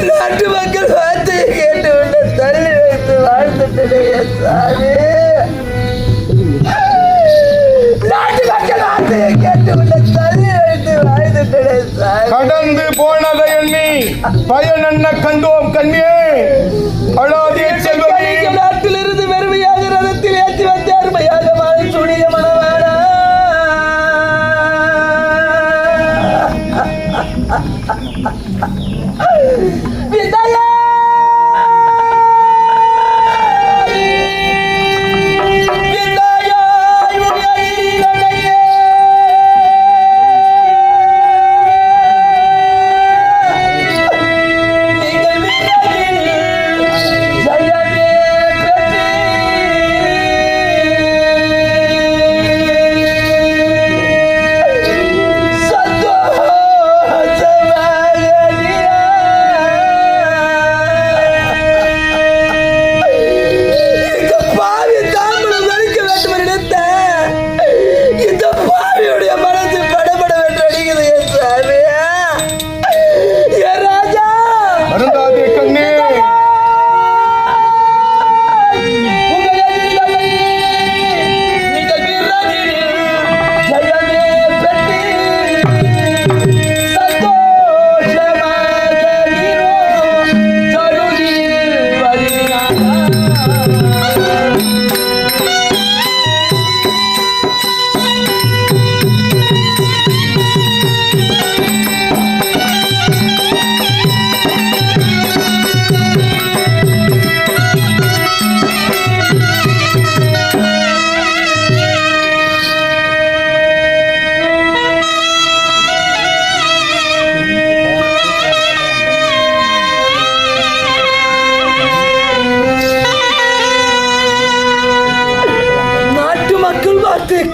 நாட்டு மக்கள் வார்த்தையை கேட்டு விட தள்ளி வைத்து வாழ்ந்துட்டேன் சாமி. நாட்டு மக்கள் வார்த்தையை கேட்டு விட தள்ளி வைத்து வாழ்ந்துட்டேன் சாமி. கடந்து போனதை எண்ணி பயன் என்ன கண்டோம் கண்ணே. அழாதே செல்வமே. நாட்டிலிருந்து வெறுமையாக ரதத்தில் ஏற்றி வந்த அருமையாக வாழ சுடிய மனவாடா. விதாயா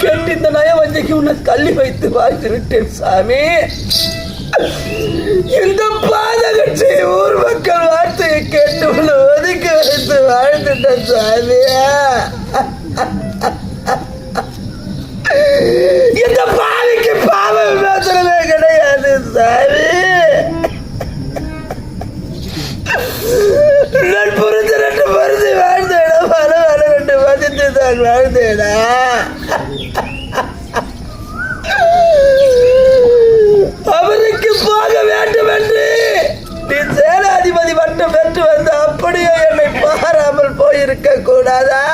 கேட்டு இந்த நயவஞ்சைக்கு உன்னை தள்ளி வைத்து வாழ்த்து விட்டேன் சாமி. இந்த பாதகட்சி ஊர் மக்கள் வார்த்தையை கேட்டு உன்னை ஒதுக்கி வைத்து வாழ்ந்துட்டேன் சாமி. இந்த பாவிக்கு பாவ விமோசனமே கிடையாது சாமி. நான் புரிஞ்ச ரெண்டு மருந்து வாழ்ந்தேடா, பல பல ரெண்டு மதித்து தான் வாழ்ந்தேடா. அவருக்கு போக வேண்டும் என்று நீ சேனாதிபதி மட்டும் பெற்று வந்து அப்படியே என்னை பாராமல் போயிருக்க கூடாதா?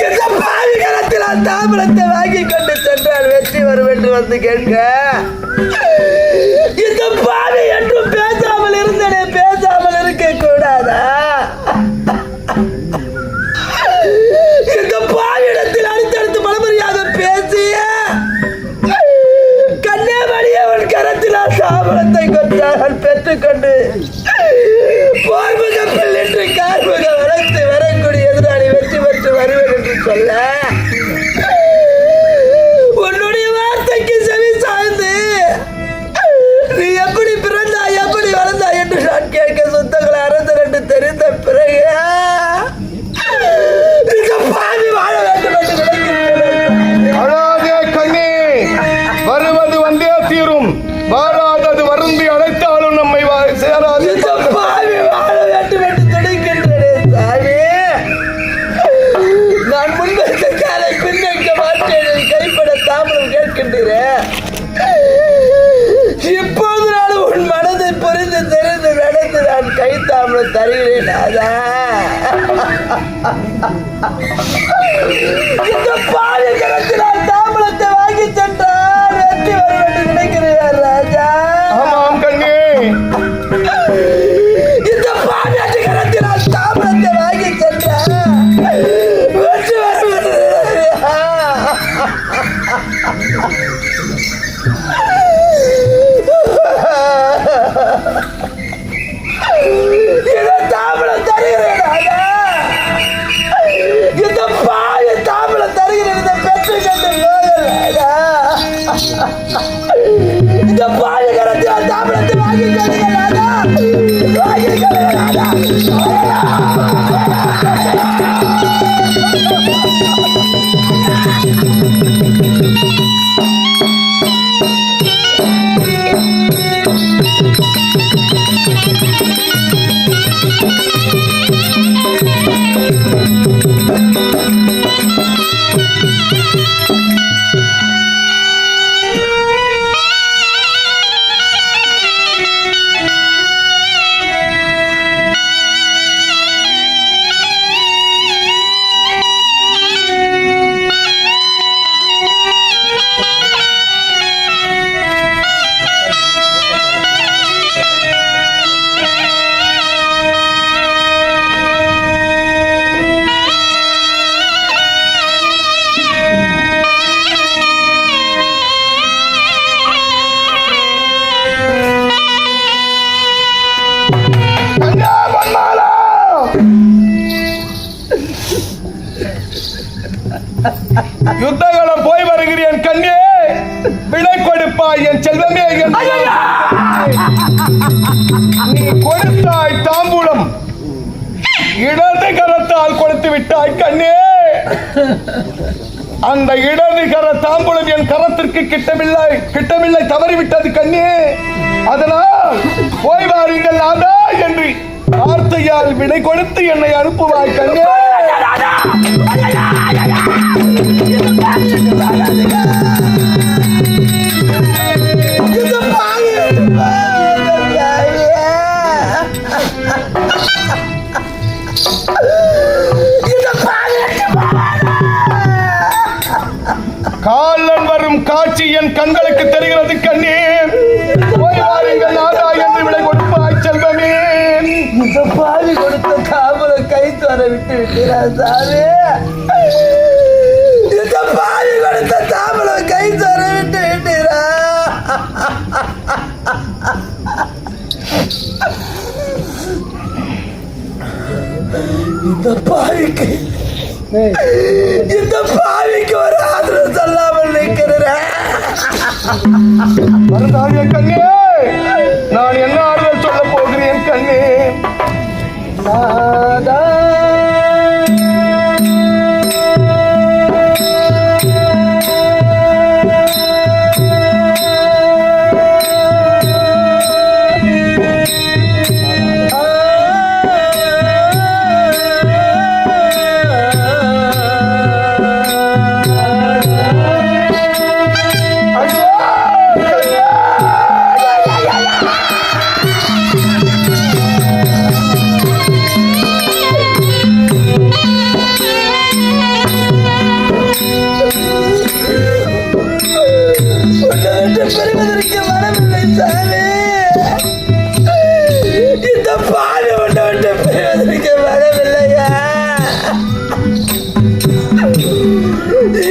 இந்த பாவிகளத்தில் தாமரத்தை வாங்கி கொண்டு சென்றால் வெற்றி வரும் என்று வந்து கேட்க, இந்த பாவி என்றும் பேசாமல் இருந்தனே, பேசாமல் இருக்க கூடாதா? இந்த பாவிடத்தில் அடுத்தடுத்து மனமறியாக பேசிய கண்ணே மணியவன் கரத்தில் தாமரத்தை கொண்டார்கள் பெற்றுக்கொண்டு போர்முகப்பில் நின்று கார்முக வளர்த்து வரக்கூடிய எதிராளி வெற்றி பெற்று வருவேன் என்று சொல்ல, உன்னுடைய வார்த்தைக்கு செவி சாய்ந்து நீ எப்படி பிறந்தாய் எப்படி வளர்ந்தாய் என்று நான் கேட்க சொந்தங்களை அரசர் என்று தெரிந்த பிறகு பாவி வாழ வேண்டும் என்று கண்ணே. வருவது வந்தே தீரும், வாராதது வருந்தி அழைத்தாலும் நம்மை சேராது. பாவி வாழ வேண்டும் என்று துடிக்கின்றேன் சாமி. நான் முன்வைத்த காலை பின்வைக்க மாட்டேன், கைப்பட தாமரம் கேட்கின்றேன். இப்போது நான் உன் மனதை புரிந்து தெரிந்து நடந்து நான் கை தாமரம் தருகிறேன். இந்த பாவி கரத்தில் நான் தாமரத்தை வாங்கி சென்றால் வெற்றி வரும் என்று நினைக்கிறேன் ராஜா. ஆமாம் கண்ணே. இந்த பாவி கரத்தில் நான் தாமரத்தை வாங்கி சென்றால் வெற்றி வரும் என்று தாமரம் தருகிறேன் ராஜா. இந்த பாவி தாமரம் தருகிறேன், இதை பெற்று கண்டு இந்த பாவி கரத்தில் தாமரத்தை வாங்கி கொள்கிறேன் ராஜா. வாங்கி கொள்கிறேன் ராஜா. யுத்தகலம் போய் வருகிறேன் கண்ணே, விடை கொடுப்பாய் என் செல்வமே. நீ கொடுத்தாய் தாம்பூலம், இடது கரத்தால் கொடுத்து விட்டாய் கண்ணே. அந்த இடது கர தாம்பூலம் என் கரத்திற்கு கிட்டமில்லை தவறிவிட்டது கண்ணே. அதனால் போய் வாருங்கள் நாதா என்று வார்த்தையால் விடை கொடுத்து என்னை அனுப்புவாய் கண்ணே. காலன் வரும் காட்சி என் கண்களுக்கு தெரிகிறது கண்ணே. போய் வாருங்கள் நாதா என்று விடை கொடுப்பாய் செல்வமே. இந்த பாவி கொடுத்த காவலை கை தர விட்டு விட்டாரே. இந்த பாவி கொடுத்த தாமலை கை தர விட்டு விட்டீரா. இந்த பாவிக்கு ஒரு ஆதரவு சொல்லாமல் நிற்கிறேன். கண்ணே, நான் என்ன ஆறுதல் சொல்ல போகிறேன் கண்ணே.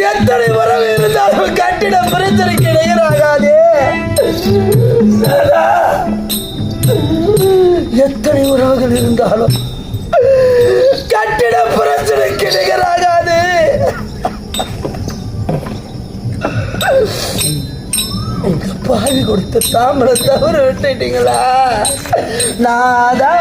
எத்தனை உறவு இருந்தாலும் கட்டிட பிரச்சனைக்கு இடையராகாதே. எத்தனை உறவுகள் இருந்தாலும் கட்டிட பிரச்சனைக்கு நிகராகாது. உங்க பாவி கொடுத்த தாமரை தவறு விட்டுட்டீங்களா நாதா.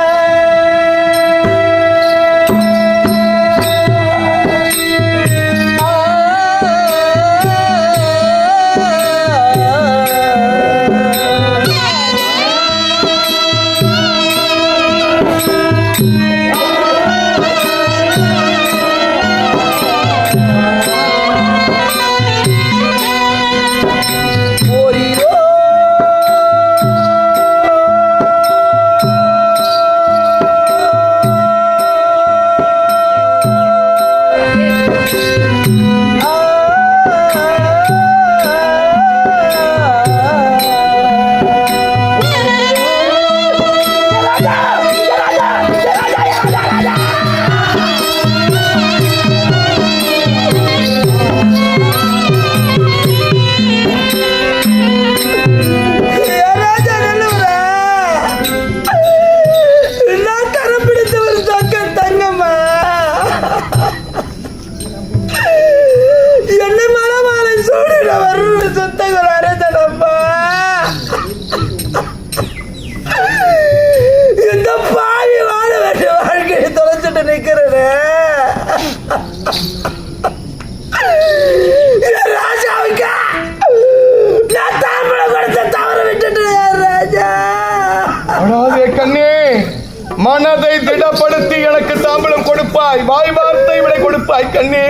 மனதை திடப்படுத்தி எனக்கு தாம்பலம் கொடுப்பாய், வாய் வார்த்தை விட கொடுப்பாய் கண்ணே.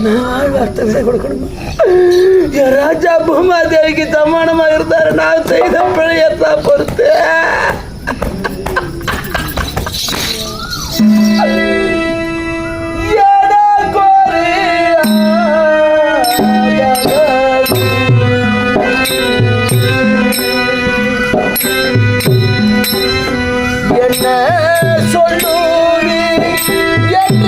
நான் வார்த்தை விட கொடுக்கணுமா? என் ராஜா பூமாதேவிக்கு சமானமாக இருந்தாரு. நான் செய்த பிழையத்தான் பொறுத்து என்ன சொல்லுவே என்ன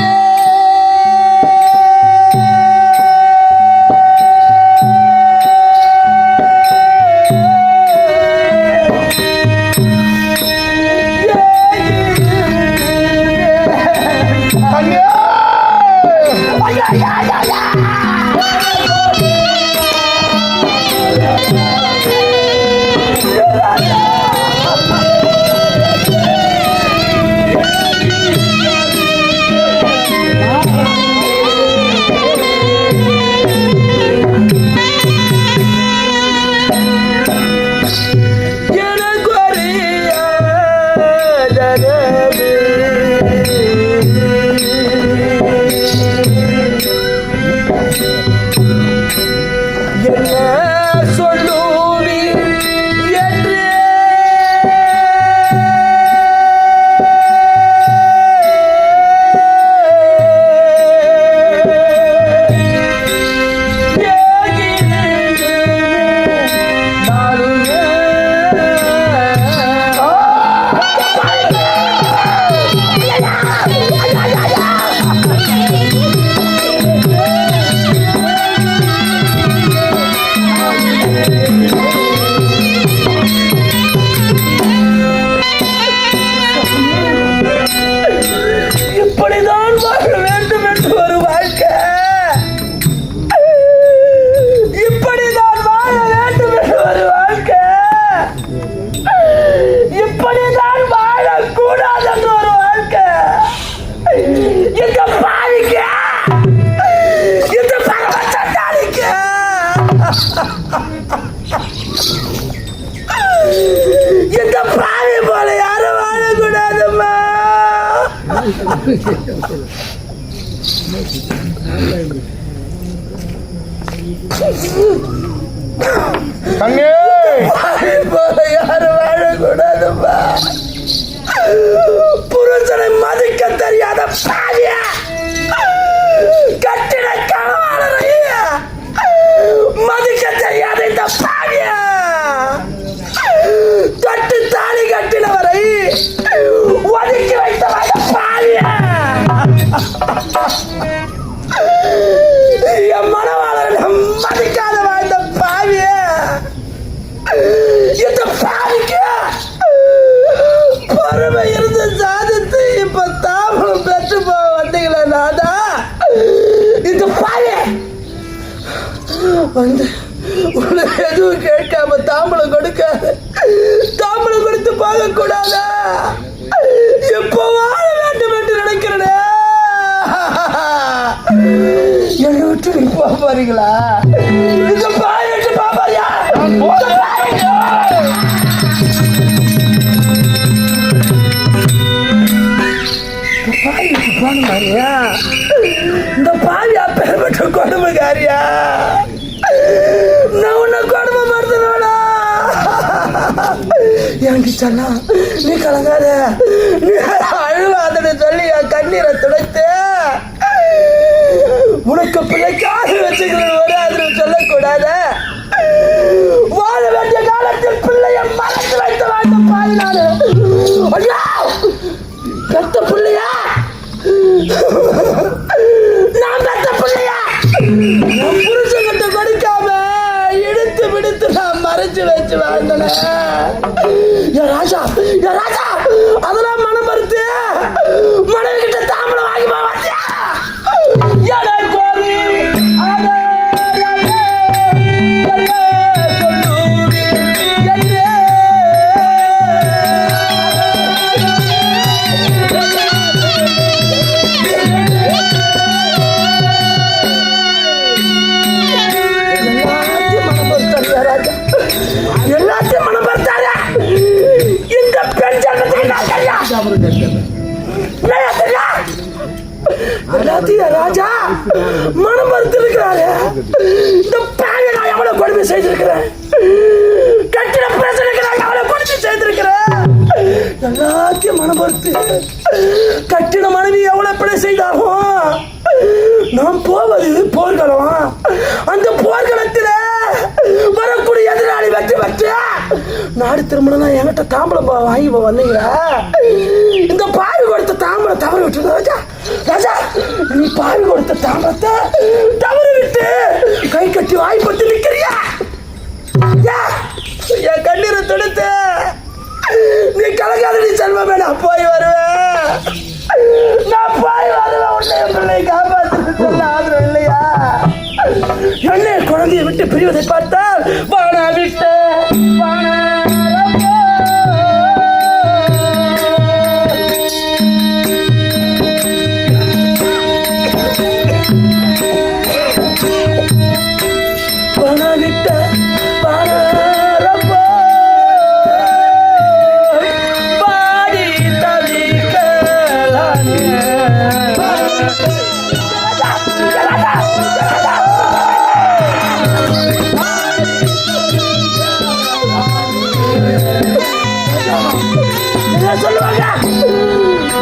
இந்த பாவி போல யாரும் வாழக்கூடாதும்மா. கண்ணே பாவி போல யாரும் வாழக்கூடாதும்மா. புருஷனை மதிக்க தெரியாத பாவிய கட்டிட கணவாளரை மதிக்க தெரியாத இந்த பாவிய கட்டு தாலி கட்டினவரை ஒதுக்கி வைத்தவரை பாவிய என் மனவாளரை மதிக்காத வாழ்ந்த பாவிய இந்த பாவிக்கு பொறுமை இருந்து சாதித்து இப்ப தாமரம் பெற்று போக வந்தீங்களா நாதா? இந்த பாவிய வந்து உனக்கு எதுவும் கேட்காம தாம்பளம் கொடுக்காது, தாம்பளம் கொடுத்து போக கூடாதா? எப்போ வாழ வேண்டும் என்று நினைக்கிறேன். என்னை விட்டு நீ போக போறீங்களா? இந்த பாய் விட்டு பாப்பாரியா? பாய் விட்டு போன மாதிரியா? இந்த பாவியா பெருமற்ற கொடுமைக்காரியா? நான் உன்னை கொடுமைப்படுத்தணும்டா. எனக்கு சொன்னா நீ கலங்காத, நீ அழுவாதன்னு சொல்லி என் கண்ணீரை துடைத்து உனக்கு பிள்ளைக்காக வச்சுக்கிறேன் வராதுன்னு சொல்லக்கூடாது. வாழ வேண்டிய காலத்தில் பிள்ளைய மறந்து வைத்த வாழ்ந்த பாய் நாடு. பெத்த பிள்ளையா? நான் பெத்த பிள்ளையா? புருஷங்கிட்ட படிக்காம எடுத்து விடுத்து நான் மறைச்சு வச்சு வாழ்ந்தன. என் ராஜா, என் ராஜா, அதெல்லாம் மனம் மறுத்து மனைவி கிட்ட தாம்பளம் வாங்கி போவாத்தியா? எல்லாத்தையும் மனம் பார்த்தாரு. இந்த பெண் ஜனத்தை ராஜா மனம் மறுத்து இருக்கிறாரு. இந்த பாவை நான் எவ்வளவு கொடுமை செய்திருக்கிறேன், கட்டிட பிரச்சனைக்கு நான் எவ்வளவு கொடுமை செய்திருக்கிறேன், எல்லாத்தையும் மனம் மறுத்து கட்டிட மனைவி எவ்வளவு பிழை செய்தாலும் நாம் போவது போர்க்களம். அந்த போர்க்களத்தில் வரக்கூடிய எதிராளி வெற்றி பெற்று நாடு திருமணம் என்கிட்ட தாம்பளம் வாங்கி வந்தீங்க. இந்த பாவி கொடுத்த தாம்பளம் தவறு விட்டு ராஜா, ராஜா நீ பாவி கொடுத்த தாம்பளத்தை தவறு விட்டு கை கட்டி வாய்ப்பட்டு நிற்கிறியா? என் கண்ணீரை தொடுத்து நீ கலக்காதடி செல்வமே, நான் போய் வருவேன், நான் போய் வருவேன். உன்னை பிள்ளை காப்பாற்று சொல்ல ஆதரவு இல்லையா? என்னை குழந்தையை விட்டு பிரிவதை பார்த்தால் வானா விட்டு சொல்லுவாங்க,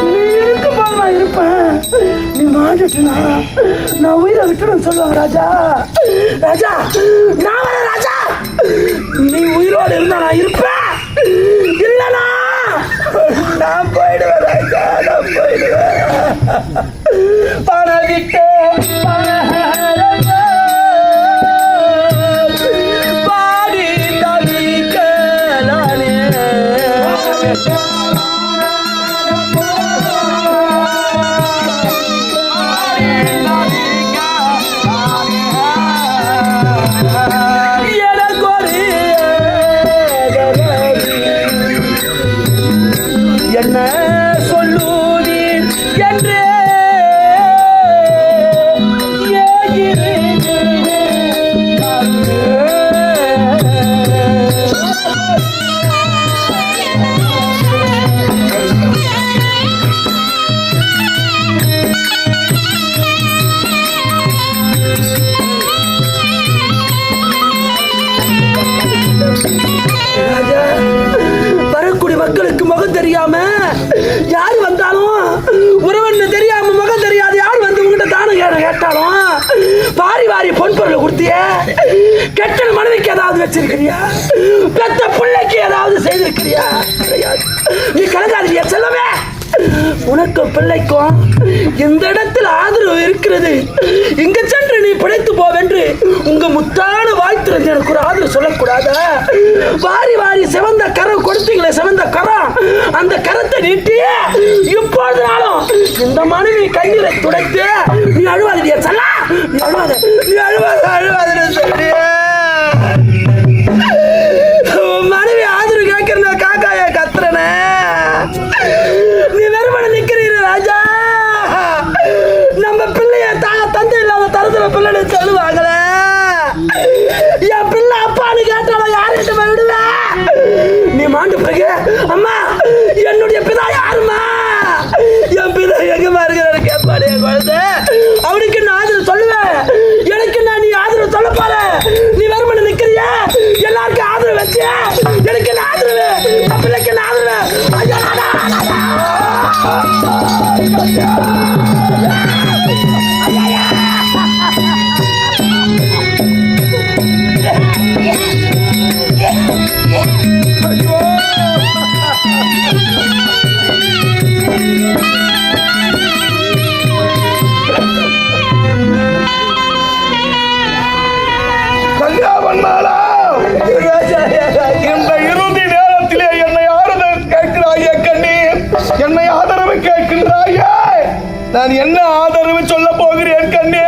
நீ இருக்கு போமா இருப்பேன், நீ மாட்டுனா நான் உயிரை விட்டுடும் சொல்லுவாங்க. ராஜா, ராஜா நான் வர ராஜா, நீ உயிரோடு இருந்தா நான் இருப்பேன், இல்லனா நான் போயிடுவேன் ராஜா, நான் போயிடுவேன். பணம் விட்டு பாடி தவிக்கலானே. என்ன சொல்லுதி என்று வரக்கூடிய மக்களுக்கு முகம் தெரியாம யாரு வந்தாலும், உறவன்னு தெரியாம முகம் தெரியாது யாரு வந்து உங்ககிட்ட தானம் கேட்டாலும் வாரி வாரி பொன் பொருளை கொடுத்திய, கெட்ட மனைவிக்கு ஏதாவது வச்சிருக்கிறியா, பெத்த பிள்ளைக்கு ஏதாவது செய்திருக்கிறியா? நீ கலங்காதிரியா செல்லவே, உனக்கு பிள்ளைக்கும் இந்த இடத்தில் ஆதரவு இருக்கிறது, இங்க சென்று நீ பிழைத்து போவென்று உங்க முத்தான வாய்த்திருந்து எனக்கு ஒரு ஆதரவு சொல்லக்கூடாத? வாரி வாரி சிவந்த கரம் கொடுத்தீங்களே, சிவந்த கரம், அந்த கரத்தை நீட்டி இப்பொழுதுனாலும் இந்த மனைவி கையில துடைத்து நீ அழுவாதிரியா செல்ல, நீ அழுவாத, நீ அழுவாத சொல்லிய மனைவி ஆதரவு கேட்கிற காக்காய கத்துறன, நீ வெறுமனை நிக்கிறீங்க ராஜா. நம்ம பிள்ளைய தந்தை இல்லாத தரத்துல பிள்ளை சொல்லுவாங்களே, என் பிள்ளை அப்பான்னு கேட்டாலும் யார்கிட்ட போய் விடுவேன்? நீ மாண்டு பிறகு அம்மா என்னுடைய பிதா யாருமா, என் பிதா எங்கம்மா இருக்கிறாரு கேட்பாரு என் குழந்தை, அவனுக்கு நான் ஆதரவு சொல்லுவேன், எனக்கு நான் நீ ஆதரவு சொல்ல போற, நீ வெறுமனை நிக்கிறியா? எல்லாருக்கும் ஆதரவு வச்சு எனக்கு என்ன ஆதரவு, என் பிள்ளைக்கு என்ன ஆதரவு? இந்த இறுதி நேரத்திலே என்னை ஆறுதல் கேட்கிறாயே கண்ணி, என்னை ஆதரவு கேட்கின்றாயே, நான் என்ன ஆதரவு சொல்ல போகிறேன் கண்ணே?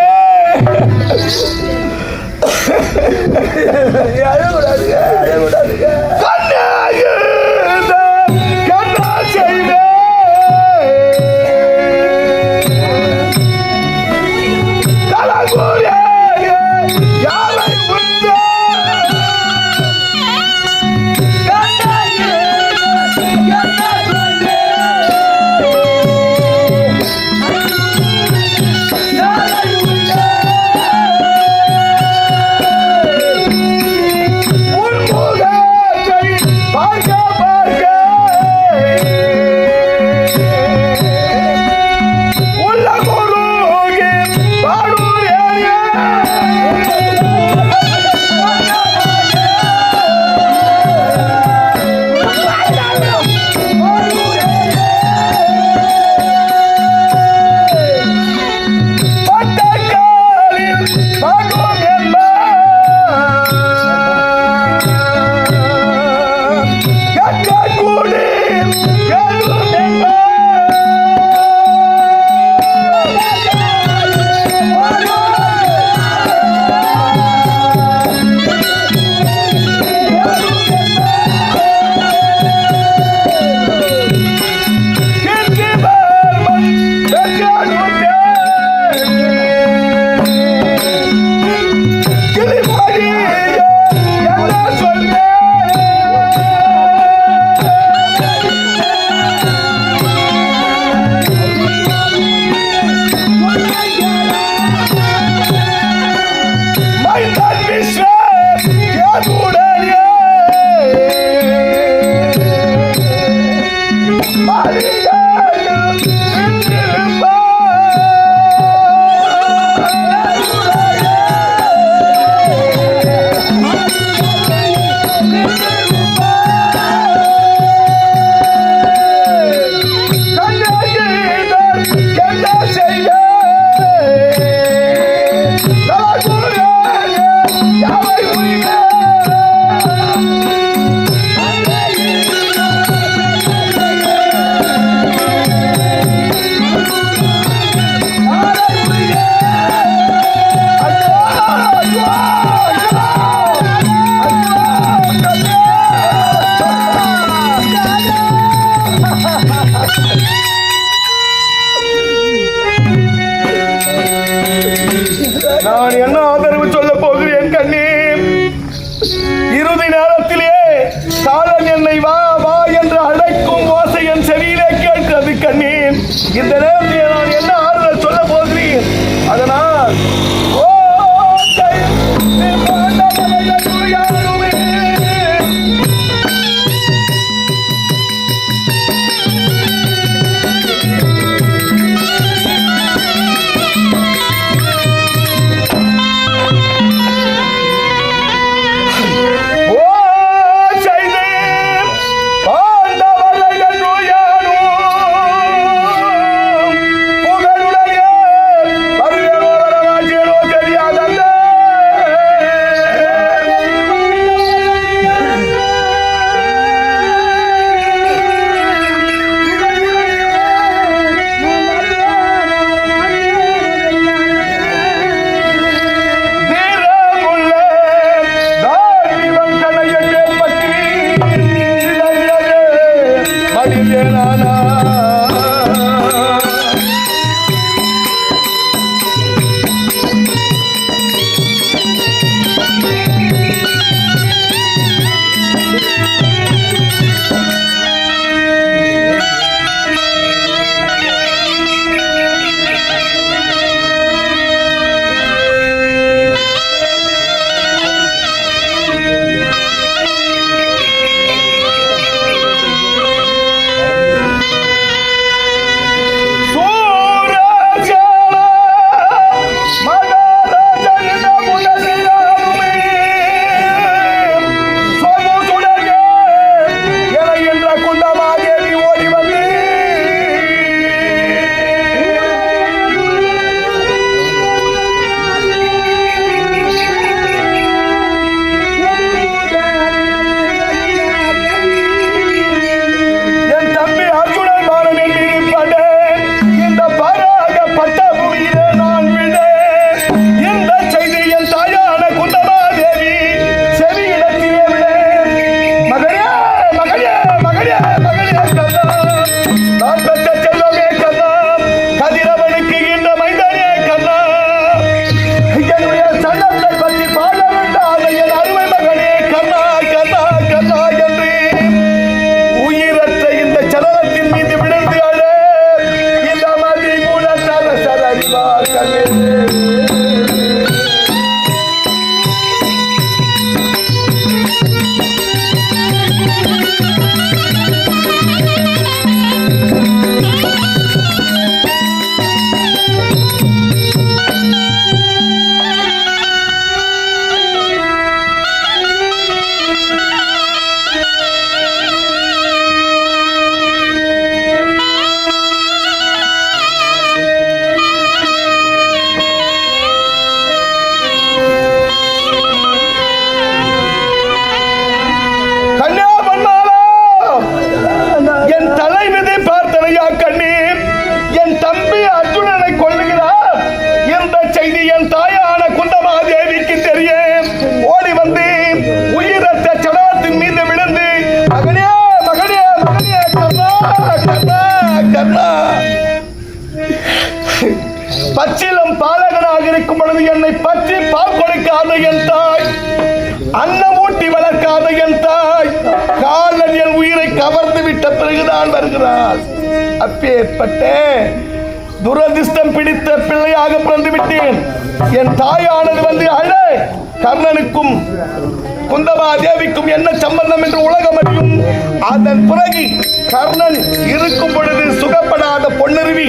நான் என்ன ஆதரவு சொல்ல போகிறேன் கண்ணே? இறுதி நேரத்திலே காலன் என்னை வா வா என்று அழைக்கும் ஓசை என் செவியிலே கேட்கிறது கண்ணே. இந்த நேரத்திலே நான் என்ன ஆறுதல் சொல்ல போகிறேன்? அதனால் பச்சிலம் பாலகனாக இருக்கும் பொழுது என்னை பற்றி பால் கொடுக்காத என் தாய், அன்னம் ஊட்டி வளர்க்காத என் தாய், காலன் என் உயிரை கவர்ந்து விட்ட பிறகுதான் வருகிறாள். அப்பேற்பட்ட துரதிர்ஷ்டம் பிடித்த பிள்ளையாக பிறந்து விட்டேன். என் தாயானது வந்து அழ, கர்ணனுக்கும் குந்தமா தேவிக்கும் என்ன சம்பந்தம் என்று உலகம் அறியும். அதன் பிறகு கர்ணன் இருக்கும் பொழுது சுகப்படாத பொன்னருவி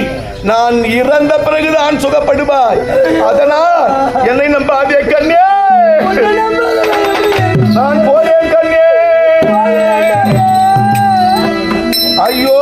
நான் இறந்த பிறகுதான் சுகப்படுவாய். அதனால் என்னை நம்பாதே கண்ணே, நான் போறேன் கண்ணே. ஐயோ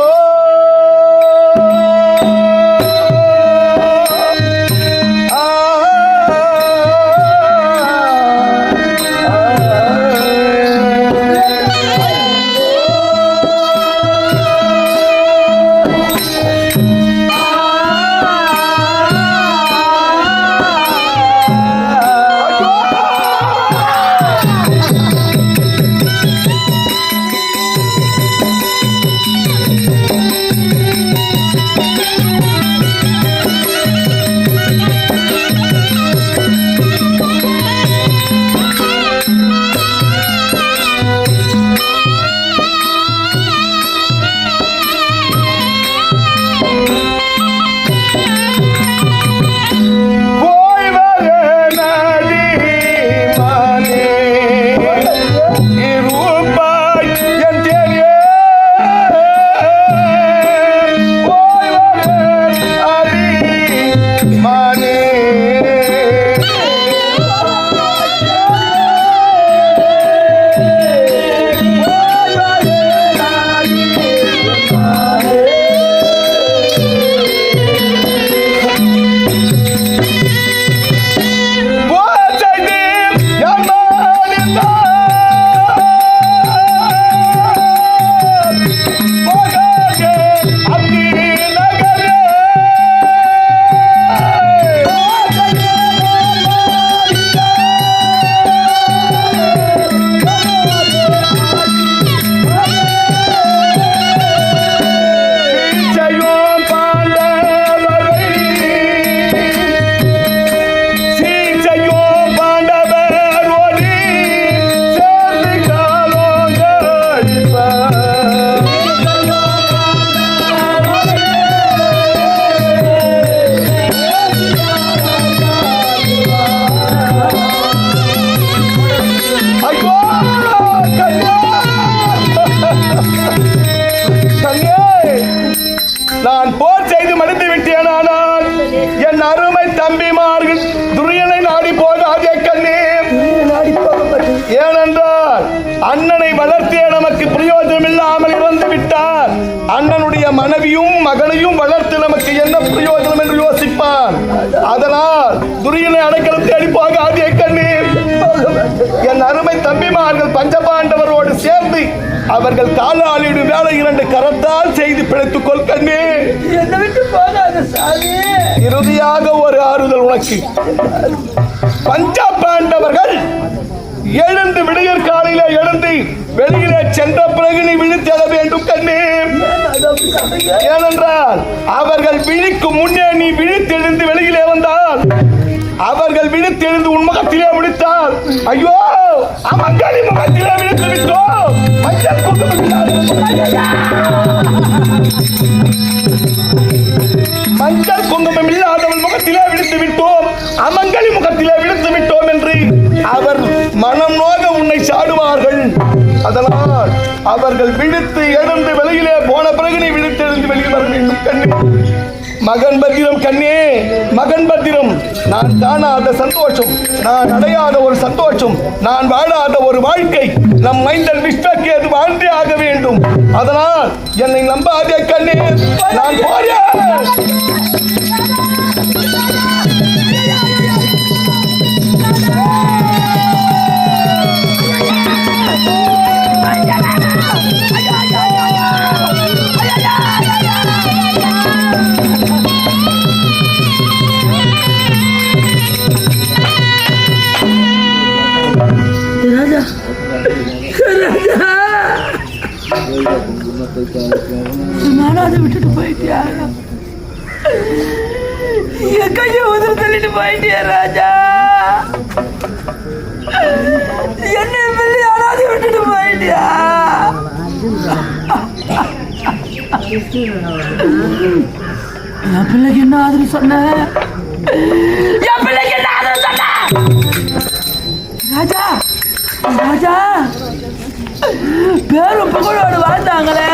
நான் போர் செய்து மடித்து விட்டேன். ஆனால் என் அருமை தம்பிமார்கள் துரியனை நாடி போகாதே கண்ணே. ஏனென்றால் அண்ணனை வளர்த்தே நமக்கு பிரயோஜனம் இல்லாமல் இறந்து விட்டார். அண்ணனுடைய மனைவியும் மகனையும் வளர்த்து நமக்கு என்ன பிரயோஜனம் என்று யோசிப்பான். அதனால் துரியனை அடைக்கலம் தேடி போகாதே கண்ணே. என் அருமை தம்பிமார்கள் பஞ்சபாண்டவரோடு சேர்ந்து அவர்கள் காலாளிடு வேலை 2 கரத்தால் செய்து பிழைத்துக் கொள் கண்ணே. இறுதியாக ஒரு ஆறுதல் உனக்கு. பஞ்சபாண்டவர்கள் எழுந்து விடியற் காலையில எழுந்து வெளியிலே சென்ற பிறகு நீ விழித்தெழ வேண்டும் கண்ணே. ஏனென்றால் அவர்கள் விழிக்கு முன்னே நீ விழித்தெழுந்து வெளியிலே வந்தால், அவர்கள் விழித்தெழுந்து உன் முகத்திலே முடித்தால், ஐயோ அமங்கலி முகத்திலே விழித்து விட்டோம். மஞ்சள் குங்குமம் இல்லாதவள் முகத்திலே விழித்து விட்டோம், அமங்கலி முகத்திலே விழித்து விட்டோம் என்று அவர் மனம் நோக உன்னை சாடுவார்கள். அதனால் அவர்கள் விழித்து எழுந்து வெளியிலே போன பிறகு நீ விழித்து எழுந்து வெளியில் வர வேண்டும் கண்ணே. மகன் பத்திரம் கண்ணே, மகன் பத்திரம். நான் காணாத சந்தோஷம், நான் அடையாத ஒரு சந்தோஷம், நான் வாழாத ஒரு வாழ்க்கை நம் மைந்தன் விஸ்வகேது வாழ்ந்தே ஆக வேண்டும். அதனால் என்னை நம்பாதே கண்ணே, நான் போறேன். விட்டுட்டு போயிட்டியா? என் கையை உதவி தள்ளிட்டு போயிட்டியா ராஜா? என்ன பிள்ளை யாராவது விட்டுட்டு போயிட்டியா? என் பிள்ளைக்கு என்ன ஆதரவு சொன்ன? என் பிள்ளைக்கு என்ன ஆதரவு சொன்ன? ராஜா ராஜா பேரும் புகழோடு வாழ்ந்தாங்களே,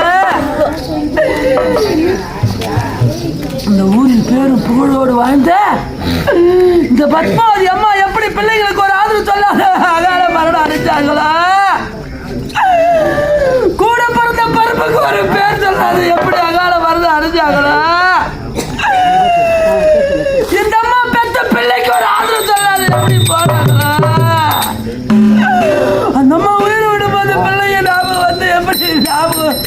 இந்த ஊரில் பேரும் புகழோடு வாழ்ந்த இந்த பத்மாவதி அம்மா எப்படி பிள்ளைங்களுக்கு ஒரு ஆதரவு சொல்லாத அகால மரணம் அடைச்சாங்களா? கூட பிறந்த பருப்புக்கு ஒரு பேர் சொல்லாது எப்படி அகால மரணம் அடைச்சாங்களா? இந்த அம்மா பெத்த பிள்ளைக்கு ஒரு ஆதரவு சொல்லாது எப்படி போனாங்களா? அந்த அம்மா உயிர் விடும்போது பிள்ளைங்க ஞாபகம் வந்து எப்படி ஞாபகம்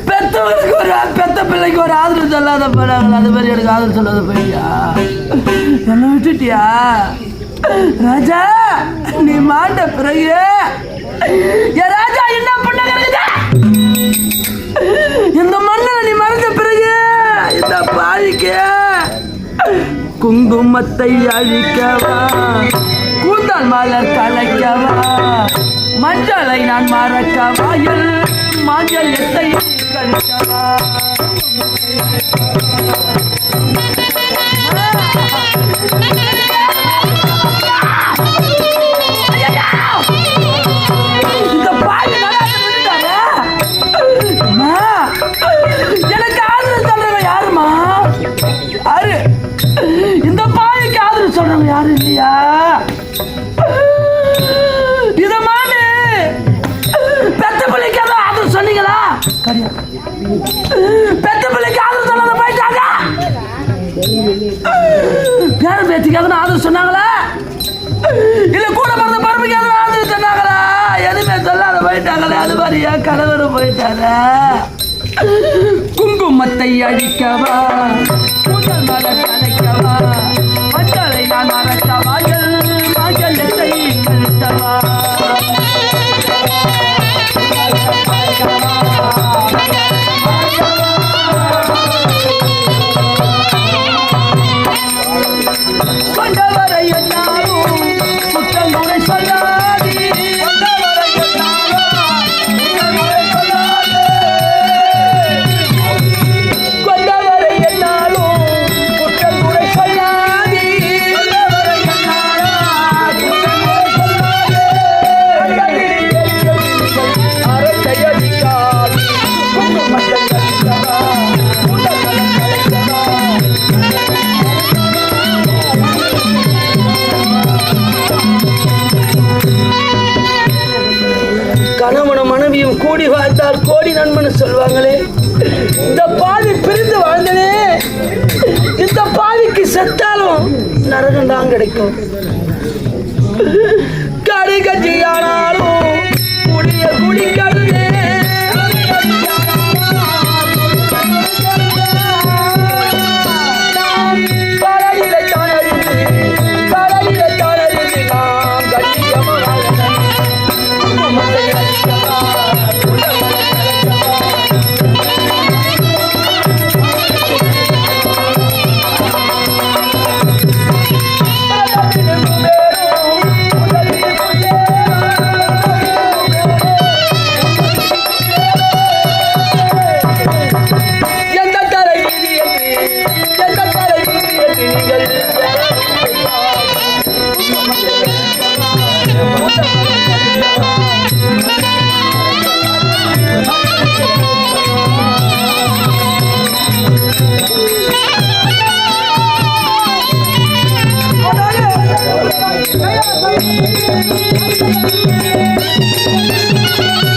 பெத்தவங்களுக்கு ஒரு பெத்த பிள்ளைக்கு ஒரு ஆதரவு சொல்லாத போறாங்களா? அது மாதிரி எனக்கு ஆதரவு சொல்லாத போயிட்டியா? என்ன விட்டுட்டியா ராஜா? நீ மாண்ட பிறகு என் ராஜா என்ன பண்ண இந்த மண்ணில் நீ மறந்த பிறகு இந்த பாதிக்கு குங்குமத்தை அழிக்கவா, கூந்தல் மலர் கலைக்கவா, மஞ்சளை நான் மறக்கவா, எல் மாஞ்சல்யத்தை கழிக்கவா. இந்த பாதி எனக்கு ஆதரவு சொல்றவங்க யாருமா? யாரு இந்த பாதிக்கு ஆதரவு சொல்றவங்க யாரு இல்லையா? இத மாதிரி பெத்த பிள்ளைக்கு ஏதோ ஆதரவு சொன்னீங்களா? பெத்த பிள்ளைக்கு ஆதரவு சொல்லாத போயிட்டாங்க. பேர பேத்திக்கு எதுவும் ஆதரவு சொன்னாங்களா? இல்ல கூட பிறந்த பருப்புக்கு எதுவும் ஆதரவு சொன்னாங்களா? எதுவுமே சொல்லாத போயிட்டாங்களே. அது மாதிரி என் கணவரும் போயிட்டாரு. குங்குமத்தை அழிக்கவா, முதல் மலர் கலைக்கவா, மஞ்சளை நான் மறக்கவா, மாஞ்சல்யத்தை கழித்தவா. கொண்டவரை என்னாலும் குற்றங்குறை சொல்லாதே, கொண்டவரை என்னாலும் குற்றங்குறை சொல்லாதே, அரசையடிக்காதே, குங்குமத்தை அழிக்கவா, முதல் மலர் கலைக்கவா. கணவனும் மனைவியும் கூடி வாழ்ந்தால் கோடி நண்பன் சொல்வாங்களே. இந்த பாவி பிரிந்து வாழ்ந்தனே, இந்த பாவிக்கு செத்தாலும் நரகம் தான் கிடைக்கும். கடி கட்சியானாலும் குடிய குடிக்கடுதே, கரையிலே தானறிந்து நாம் கட்டியமான Hey!